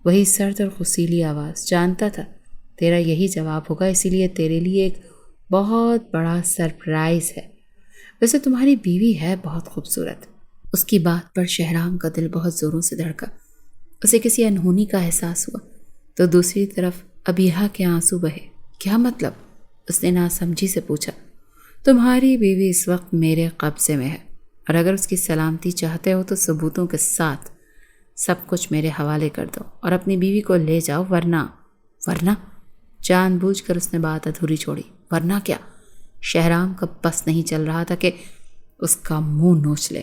وہی سرد اور غصیلی آواز۔ جانتا تھا تیرا یہی جواب ہوگا، اسی لیے تیرے لیے ایک بہت بڑا سرپرائز ہے۔ ویسے تمہاری بیوی ہے بہت خوبصورت۔ اس کی بات پر شہرام کا دل بہت زوروں سے دھڑکا۔ اسے کسی انہونی کا احساس ہوا تو دوسری طرف ابیحہ کے آنسو بہے۔ کیا مطلب؟ اس نے ناسمجھی سے پوچھا۔ تمہاری بیوی اس وقت میرے قبضے میں ہے، اور اگر اس کی سلامتی چاہتے ہو تو ثبوتوں کے ساتھ سب کچھ میرے حوالے کر دو اور اپنی بیوی کو لے جاؤ، ورنہ جان بوجھ کر اس نے بات ادھوری چھوڑی۔ ورنہ کیا؟ شہرام کا بس نہیں چل رہا تھا کہ اس کا منہ نوچ لے۔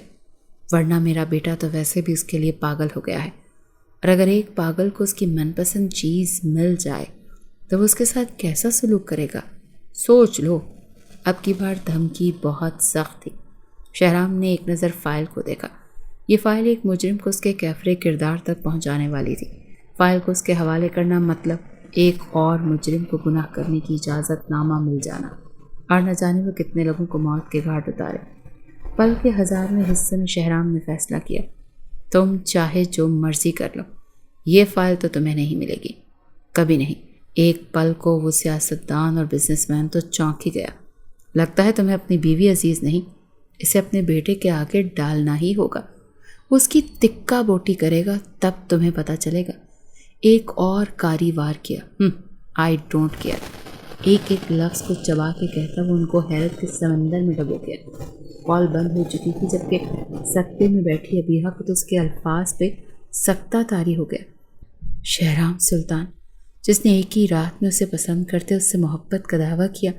ورنہ میرا بیٹا تو ویسے بھی اس کے لیے پاگل ہو گیا ہے، اور اگر ایک پاگل کو اس کی من پسند چیز مل جائے تو وہ اس کے ساتھ کیسا سلوک کرے گا؟ سوچ لو۔ اب کی بار دھمکی بہت سخت تھی۔ شہرام نے ایک نظر فائل کو دیکھا۔ یہ فائل ایک مجرم کو اس کے کیفر کردار تک پہنچانے والی تھی۔ فائل کو اس کے حوالے کرنا مطلب ایک اور مجرم کو گناہ کرنے کی اجازت نامہ مل جانا۔ اور نہ جانے وہ کتنے لوگوں کو موت کے گھاٹ اتارے۔ پل کے 1000ویں حصے میں شہرام نے فیصلہ کیا، تم چاہے جو مرضی کر لو، یہ فائل تو تمہیں نہیں ملے گی، کبھی نہیں۔ ایک پل کو وہ سیاستدان اور بزنس مین تو چونک ہی گیا۔ لگتا ہے تمہیں اپنی بیوی عزیز نہیں، اسے اپنے بیٹے کے آگے ڈالنا ہی ہوگا۔ وہ اس کی تکہ بوٹی کرے گا تب تمہیں پتہ چلے گا۔ ایک اور کاری وار کیا، آئی ڈونٹ کیئر، ایک ایک لفظ کو چبا کے کہتا وہ ان کو حیرت کے سمندر میں ڈبو گیا۔ کال بند ہو چکی تھی، جبکہ سکتے میں بیٹھی ابیہا کو تو اس کے الفاظ پہ سکتہ طاری ہو گیا۔ شہرام سلطان، جس نے ایک ہی رات میں اسے پسند کرتے اس سے محبت کا دعویٰ کیا،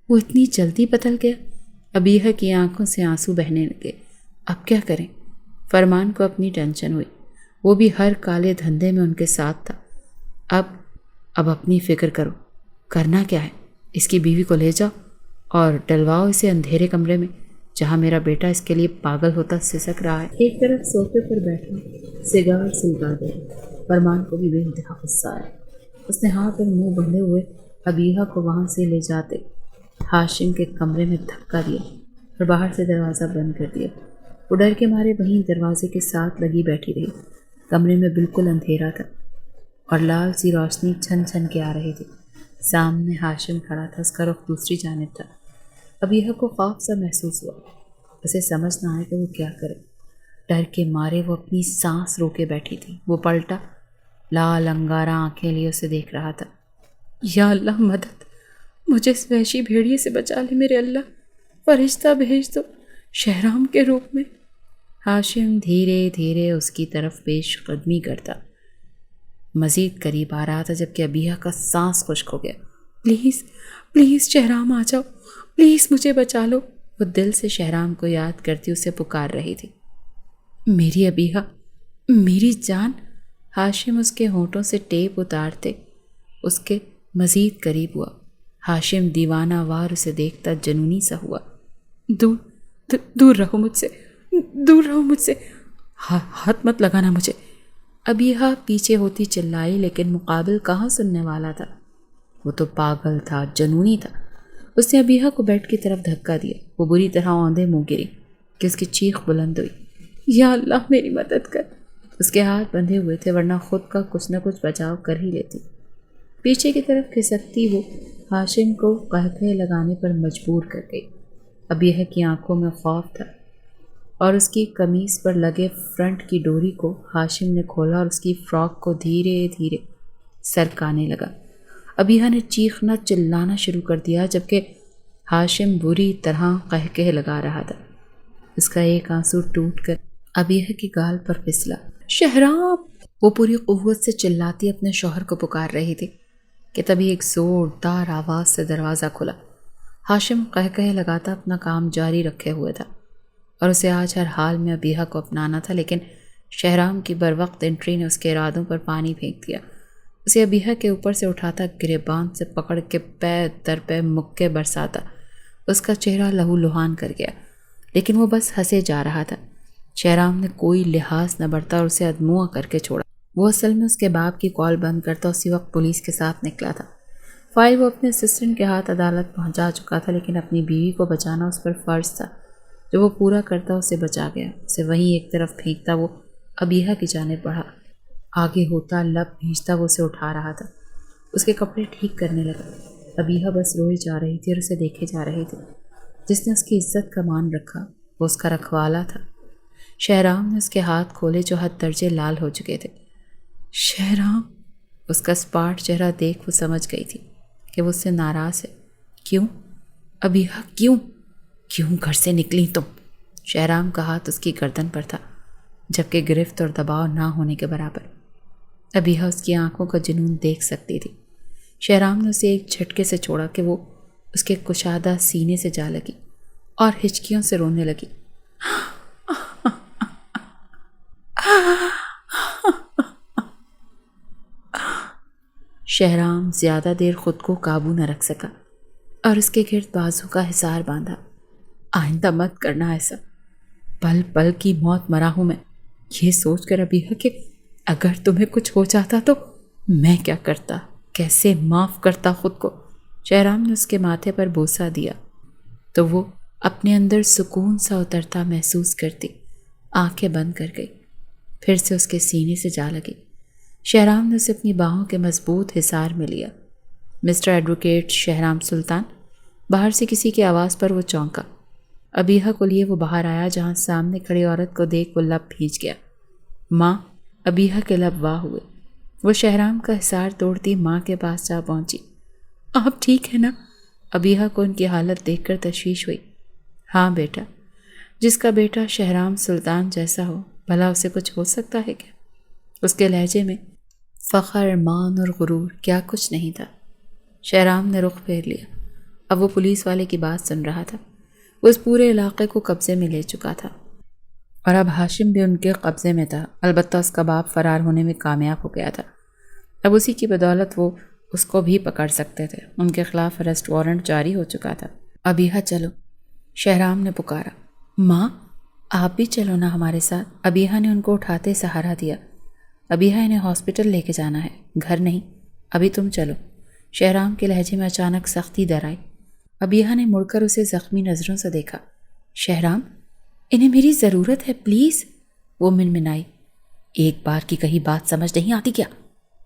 وہ اتنی جلدی بدل گیا۔ ابیہا کی آنکھوں سے آنسو بہنے لگے۔ اب کیا کریں؟ فرمان کو اپنی ٹینشن ہوئی، وہ بھی ہر کالے دھندے میں ان کے ساتھ تھا۔ اب اپنی فکر کرو، کرنا کیا ہے؟ اس کی بیوی کو لے جاؤ اور ڈلواؤ اسے اندھیرے کمرے میں جہاں میرا بیٹا اس کے لیے پاگل ہوتا سسک رہا ہے۔ ایک طرف صوفے پر بیٹھا سگار سلگا دے، فرمان کو بھی بے انتہا غصہ آیا۔ اس نے ہاتھ اور منہ بندھے ہوئے ابیہا کو وہاں سے لے جاتے ہاشم کے کمرے میں دھکا دیا اور باہر سے دروازہ بند کر دیا۔ وہ ڈر کے مارے وہیں دروازے کے ساتھ لگی بیٹھی رہی۔ کمرے میں بالکل اندھیرا تھا اور لال سی روشنی چھن چھن کے آ رہی تھی۔ سامنے ہاشم کھڑا تھا، اس کا رخ دوسری جانب تھا۔ ابیہا کو خوف سا محسوس ہوا، اسے سمجھ نہ آئے کہ وہ کیا کرے۔ ڈر کے مارے وہ اپنی سانس روکے بیٹھی تھی۔ وہ پلٹا، لال انگارہ آنکھیں لیے اسے دیکھ رہا تھا۔ یا اللہ مدد، مجھے اس وحشی بھیڑیے سے بچا لے میرے اللہ، فرشتہ بھیج دو شہرام کے روپ میں۔ ہاشم دھیرے دھیرے اس کی طرف پیش قدمی کرتا مزید قریب آ رہا تھا، جبکہ ابیہا کا سانس خشک ہو گیا۔ پلیز پلیز شہرام آ جاؤ، پلیز مجھے بچا لو۔ وہ دل سے شہرام کو یاد کرتی اسے پکار رہی تھی، میری ابیہا، میری جان۔ ہاشم اس کے ہونٹوں سے ٹیپ اتارتے اس کے مزید قریب ہوا۔ ہاشم دیوانہ وار اسے دیکھتا جنونی سا ہوا۔ دور رہو مجھ سے، دور رہو مجھ سے، ہاتھ مت لگانا مجھے۔ ابیہا پیچھے ہوتی چلائی، لیکن مقابل کہاں سننے والا تھا۔ وہ تو پاگل تھا، جنونی تھا۔ اس نے ابیہا کو بیڈ کی طرف دھکا دیا۔ وہ بری طرح اوندے منہ گری کہ اس کی چیخ بلند ہوئی، یا اللہ میری مدد کر۔ اس کے ہاتھ بندھے ہوئے تھے، ورنہ خود کا کچھ نہ کچھ بچاؤ کر ہی لیتی۔ پیچھے کی طرف کھسکتی وہ ہاشم کو قہقہے لگانے پر مجبور کر گئی۔ ابیہا کی آنکھوں میں خوف تھا اور اس کی قمیص پر لگے فرنٹ کی ڈوری کو ہاشم نے کھولا اور اس کی فراک کو دھیرے دھیرے سرکانے لگا۔ ابیہا نے چیخنا چلانا شروع کر دیا، جبکہ ہاشم بری طرح قہقہے لگا رہا تھا۔ اس کا ایک آنسو ٹوٹ کر ابیہا کی گال پر پھسلا۔ شہرام! وہ پوری قوت سے چلاتی اپنے شوہر کو پکار رہی تھی کہ تبھی ایک زوردار آواز سے دروازہ کھلا۔ ہاشم قہقہے لگاتا اپنا کام جاری رکھے ہوئے تھا اور اسے آج ہر حال میں ابیہا کو اپنانا تھا، لیکن شہرام کی بروقت انٹری نے اس کے ارادوں پر پانی پھینک دیا۔ اسے ابیہا کے اوپر سے اٹھاتا، گریبان سے پکڑ کے پے در پے مکے برساتا۔ اس کا چہرہ لہو لہان کر گیا، لیکن وہ بس ہنسے جا رہا تھا۔ شہرام نے کوئی لحاظ نہ برتا اور اسے ادموا کر کے چھوڑا۔ وہ اصل میں اس کے باپ کی کال بند کرتا اسی وقت پولیس کے ساتھ نکلا تھا۔ فائل وہ اپنے اسسٹنٹ کے ہاتھ عدالت پہنچا چکا تھا، لیکن اپنی بیوی کو بچانا اس پر فرض تھا۔ جو وہ پورا کرتا اسے بچا گیا۔ اسے وہیں ایک طرف پھینکتا وہ ابیہا کی جانب بڑھا۔ آگے ہوتا، لب بھیجتا وہ اسے اٹھا رہا تھا۔ اس کے کپڑے ٹھیک کرنے لگا۔ ابیہا بس روئی جا رہی تھی اور اسے دیکھے جا رہی تھی۔ جس نے اس کی عزت کا مان رکھا وہ اس کا رکھوالا تھا۔ شہرام نے اس کے ہاتھ کھولے جو حد درجے لال ہو چکے تھے۔ شہرام! اس کا اسپاٹ چہرہ دیکھ وہ سمجھ گئی تھی کہ وہ اس سے ناراض ہے۔ کیوں ابیہا، کیوں گھر سے نکلی تم؟ شہرام کا ہاتھ اس کی گردن پر تھا، جبکہ گرفت اور دباؤ نہ ہونے کے برابر۔ ابیہا اس کی آنکھوں کا جنون دیکھ سکتی تھی۔ شہرام نے اسے ایک جھٹکے سے چھوڑا کہ وہ اس کے کشادہ سینے سے جا لگی اور ہچکیوں سے رونے لگی۔ شہرام زیادہ دیر خود کو قابو نہ رکھ سکا اور اس کے گرد بازو کا حصار باندھا۔ آئندہ مت کرنا ایسا، پل پل کی موت مرا ہوں میں، یہ سوچ کر ابیہا کہ اگر تمہیں کچھ ہو جاتا تو میں کیا کرتا، کیسے معاف کرتا خود کو۔ شہرام نے اس کے ماتھے پر بوسہ دیا تو وہ اپنے اندر سکون سا اترتا محسوس کرتی آنکھیں بند کر گئی، پھر سے اس کے سینے سے جا لگی۔ شہرام نے اسے اپنی باہوں کے مضبوط حصار میں لیا۔ مسٹر ایڈوکیٹ شہرام سلطان، باہر سے کسی کی آواز پر وہ چونکا۔ ابیحہ کو لیے وہ باہر آیا، جہاں سامنے کھڑی عورت کو دیکھ وہ لب بھیج گیا۔ ماں! ابیحہ کے لب واہ ہوئے۔ وہ شہرام کا حصار توڑتی ماں کے پاس جا پہنچی۔ آپ ٹھیک ہے نا؟ ابیحہ کو ان کی حالت دیکھ کر تشویش ہوئی۔ ہاں بیٹا، جس کا بیٹا شہرام سلطان جیسا ہو، بھلا اسے کچھ ہو سکتا ہے کیا؟ اس کے لہجے میں فخر، مان اور غرور کیا کچھ نہیں تھا۔ شہرام نے رخ پھیر لیا۔ اب وہ پولیس والے کی بات سن رہا تھا۔ وہ اس پورے علاقے کو قبضے میں لے چکا تھا اور اب ہاشم بھی ان کے قبضے میں تھا، البتہ اس کا باپ فرار ہونے میں کامیاب ہو گیا تھا۔ اب اسی کی بدولت وہ اس کو بھی پکڑ سکتے تھے۔ ان کے خلاف ارسٹ وارنٹ جاری ہو چکا تھا۔ ابیحہ چلو، شہرام نے پکارا۔ ماں، آپ بھی چلو نا ہمارے ساتھ۔ ابیحہ نے ان کو اٹھاتے سہارا دیا۔ ابیحہ انہیں ہاسپٹل لے کے جانا ہے، گھر نہیں، ابھی تم چلو۔ شہرام کے لہجے میں اچانک سختی در آئی۔ ابیحہ نے مڑ کر اسے زخمی نظروں سے دیکھا۔ شہرام، انہیں میری ضرورت ہے، پلیز، وہ منمنائی۔ ایک بار کی کہی بات سمجھ نہیں آتی کیا؟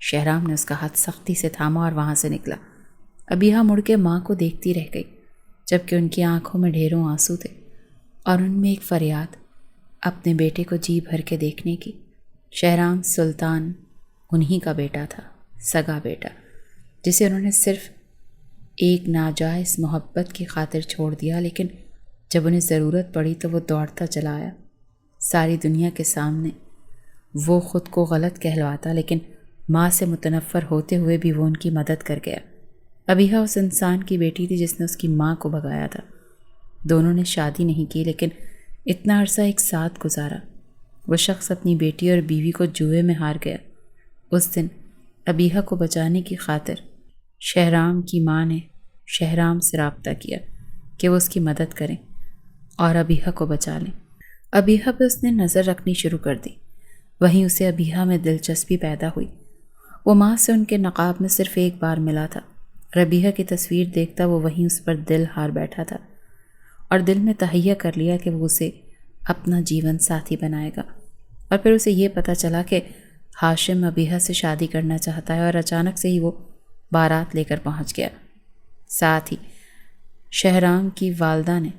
شہرام نے اس کا ہاتھ سختی سے تھاما اور وہاں سے نکلا۔ ابیحہ مڑ کے ماں کو دیکھتی رہ گئی، جبکہ ان کی آنکھوں میں ڈھیروں آنسو تھے اور ان میں ایک فریاد اپنے بیٹے کو جی بھر کے دیکھنے کی۔ شہرام سلطان انہی کا بیٹا تھا، سگا بیٹا، جسے انہوں نے صرف ایک ناجائز محبت کی خاطر چھوڑ دیا، لیکن جب انہیں ضرورت پڑی تو وہ دوڑتا چلا آیا۔ ساری دنیا کے سامنے وہ خود کو غلط کہلواتا، لیکن ماں سے متنفر ہوتے ہوئے بھی وہ ان کی مدد کر گیا۔ ابیحہ اس انسان کی بیٹی تھی جس نے اس کی ماں کو بھگایا تھا۔ دونوں نے شادی نہیں کی، لیکن اتنا عرصہ ایک ساتھ گزارا۔ وہ شخص اپنی بیٹی اور بیوی کو جوئے میں ہار گیا۔ اس دن ابیحہ کو بچانے کی خاطر شہرام کی ماں نے شہرام سے رابطہ کیا کہ وہ اس کی مدد کریں اور ابیحہ کو بچا لیں۔ ابیحہ پہ اس نے نظر رکھنی شروع کر دی۔ وہیں اسے ابیحہ میں دلچسپی پیدا ہوئی۔ وہ ماں سے ان کے نقاب میں صرف ایک بار ملا تھا۔ ابیحہ کی تصویر دیکھتا وہ وہیں اس پر دل ہار بیٹھا تھا اور دل میں تہیہ کر لیا کہ وہ اسے اپنا جیون ساتھی بنائے گا۔ اور پھر اسے یہ پتہ چلا کہ ہاشم ابیحہ سے شادی کرنا چاہتا ہے، اور اچانک سے ہی وہ بارات لے کر پہنچ گیا۔ ساتھ ہی شہرام کی والدہ نے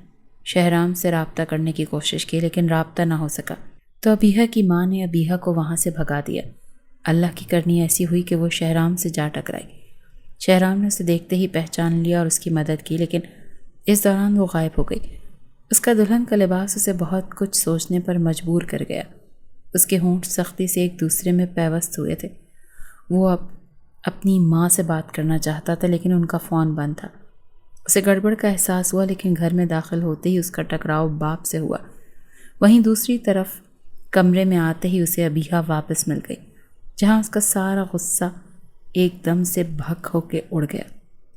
شہرام سے رابطہ کرنے کی کوشش کی، لیکن رابطہ نہ ہو سکا، تو ابیحہ کی ماں نے ابیحہ کو وہاں سے بھگا دیا۔ اللہ کی کرنی ایسی ہوئی کہ وہ شہرام سے جا ٹکرائی۔ شہرام نے اسے دیکھتے ہی پہچان لیا اور اس کی مدد کی، لیکن اس دوران وہ غائب ہو گئی۔ اس کا دلہن کا لباس اسے بہت کچھ سوچنے پر مجبور کر گیا۔ اس کے ہونٹ سختی سے ایک دوسرے میں پیوست ہوئے تھے۔ وہ اب اپنی ماں سے بات کرنا چاہتا تھا، لیکن ان کا فون بند تھا۔ اسے گڑبڑ کا احساس ہوا، لیکن گھر میں داخل ہوتے ہی اس کا ٹکراؤ باپ سے ہوا۔ وہیں دوسری طرف کمرے میں آتے ہی اسے ابیحہ واپس مل گئی، جہاں اس کا سارا غصہ ایک دم سے بھک ہو کے اڑ گیا،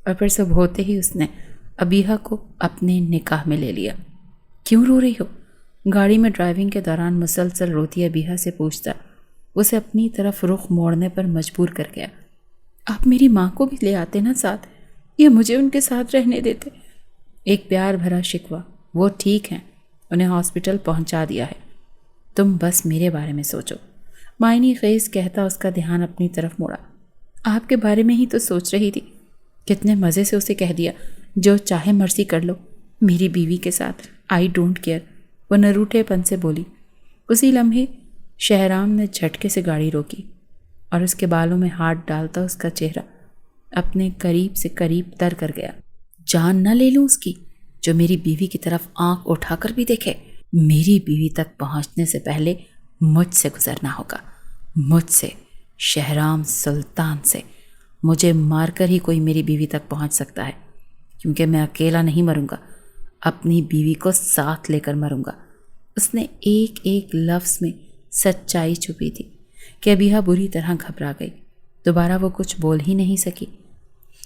اور پھر صبح ہوتے ہی اس نے ابیحہ کو اپنے نکاح میں لے لیا۔ کیوں رو رہی ہو؟ گاڑی میں ڈرائیونگ کے دوران مسلسل روتی ابیحہ سے پوچھتا، اسے اپنی طرف رخ موڑنے پر مجبور کر گیا۔ آپ میری ماں کو بھی لے آتے نا ساتھ، یا مجھے ان کے ساتھ رہنے دیتے؟ ایک پیار بھرا شکوہ۔ وہ ٹھیک ہیں، انہیں ہاسپٹل پہنچا دیا ہے، تم بس میرے بارے میں سوچو، معنی خیز کہتا اس کا دھیان اپنی طرف موڑا۔ آپ کے بارے میں ہی تو سوچ رہی تھی۔ کتنے مزے سے اسے کہہ دیا، جو چاہے مرضی کر لو میری بیوی کے ساتھ، آئی ڈونٹ کیئر، وہ نروٹھے پن سے بولی۔ اسی لمحے شہرام نے جھٹکے سے گاڑی روکی اور اس کے بالوں میں ہاتھ ڈالتا اس کا چہرہ اپنے قریب سے قریب تر کر گیا۔ جان نہ لے لوں اس کی، جو میری بیوی کی طرف آنکھ اٹھا کر بھی دیکھے؟ میری بیوی تک پہنچنے سے پہلے مجھ سے گزرنا ہوگا، مجھ سے، شہرام سلطان سے۔ مجھے مار کر ہی کوئی میری بیوی تک پہنچ سکتا ہے، کیونکہ میں اکیلا نہیں مروں گا، اپنی بیوی کو ساتھ لے کر مروں گا۔ اس نے ایک ایک لفظ میں سچائی چھپی تھی کہ ابیحہ بری طرح گھبرا گئی۔ دوبارہ وہ کچھ بول ہی نہیں سکی۔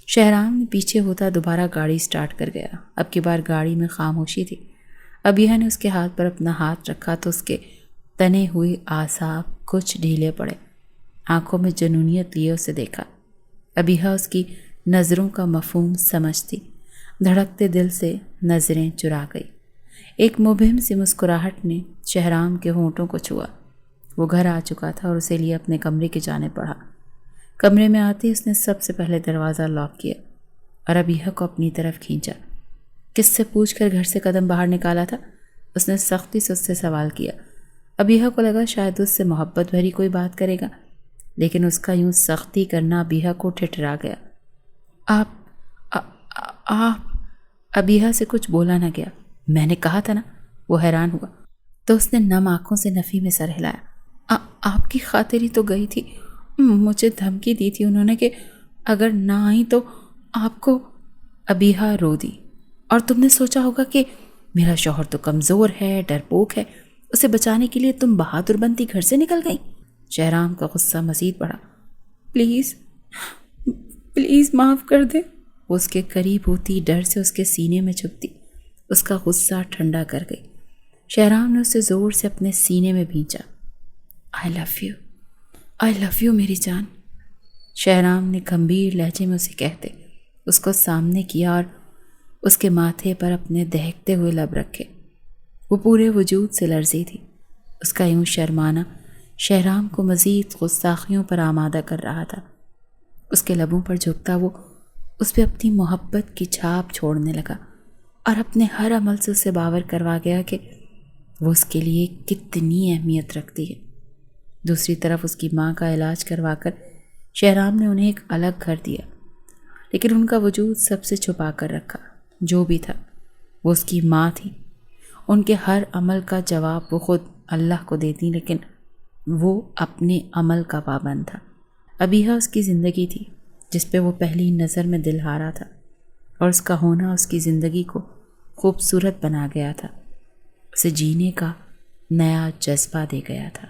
شہرام نے پیچھے ہوتا دوبارہ گاڑی سٹارٹ کر گیا۔ اب کی بار گاڑی میں خاموشی تھی۔ ابیحہ نے اس کے ہاتھ پر اپنا ہاتھ رکھا تو اس کے تنے ہوئے اعصاب کچھ ڈھیلے پڑے۔ آنکھوں میں جنونیت لیے اسے دیکھا۔ ابیحہ اس کی نظروں کا مفہوم سمجھتی دھڑکتے دل سے نظریں چرا گئی۔ ایک مبہم سی مسکراہٹ نے شہرام کے ہونٹوں کو چھوا۔ وہ گھر آ چکا تھا اور اسے لیے اپنے کمرے کی جانب بڑھا۔ کمرے میں آتے اس نے سب سے پہلے دروازہ لاک کیا اور ابیحہ کو اپنی طرف کھینچا۔ کس سے پوچھ کر گھر سے قدم باہر نکالا تھا؟ اس نے سختی سے اس سے سوال کیا۔ ابیحہ کو لگا شاید اس سے محبت بھری کوئی بات کرے گا، لیکن اس کا یوں سختی کرنا ابیحہ کو ٹھٹھرا گیا۔ آپ ابیحہ سے کچھ بولا نہ گیا۔ میں نے کہا تھا نا۔ وہ حیران ہوا تو اس نے نم آنکھوں سے نفی میں سر ہلایا۔ آپ کی خاطر ہی تو گئی تھی۔ مجھے دھمکی دی تھی انہوں نے کہ اگر نہ آئی تو آپ کو۔ ابیحہ رو دی۔ اور تم نے سوچا ہوگا کہ میرا شوہر تو کمزور ہے، ڈرپوک ہے، اسے بچانے کے لیے تم بہادر بنتی گھر سے نکل گئی۔ شہرام کا غصہ مزید بڑھا۔ پلیز پلیز معاف کر دے۔ وہ اس کے قریب ہوتی یڈر سے اس کے سینے میں چھپتی اس کا غصہ ٹھنڈا کر گئی۔ شہرام نے اسے زور سے اپنے سینے میں بھینچا۔ آئی لو یو میری جان، شہرام نے گمبھیر لہجے میں اسے کہتے اس کو سامنے کیا اور اس کے ماتھے پر اپنے دہکتے ہوئے لب رکھے۔ وہ پورے وجود سے لرزی تھی۔ اس کا یوں شرمانا شہرام کو مزید غستاخیوں پر آمادہ کر رہا تھا۔ اس کے لبوں پر جھکتا وہ اس پہ اپنی محبت کی چھاپ چھوڑنے لگا اور اپنے ہر عمل سے اسے باور کروا گیا کہ وہ اس کے لیے کتنی اہمیت رکھتی ہے۔ دوسری طرف اس کی ماں کا علاج کروا کر شہرام نے انہیں ایک الگ گھر دیا، لیکن ان کا وجود سب سے چھپا کر رکھا۔ جو بھی تھا وہ اس کی ماں تھی۔ ان کے ہر عمل کا جواب وہ خود اللہ کو دیتی، لیکن وہ اپنے عمل کا پابند تھا۔ ابیحہ اس کی زندگی تھی جس پہ وہ پہلی نظر میں دل ہارا تھا، اور اس کا ہونا اس کی زندگی کو خوبصورت بنا گیا تھا، اسے جینے کا نیا جذبہ دے گیا تھا۔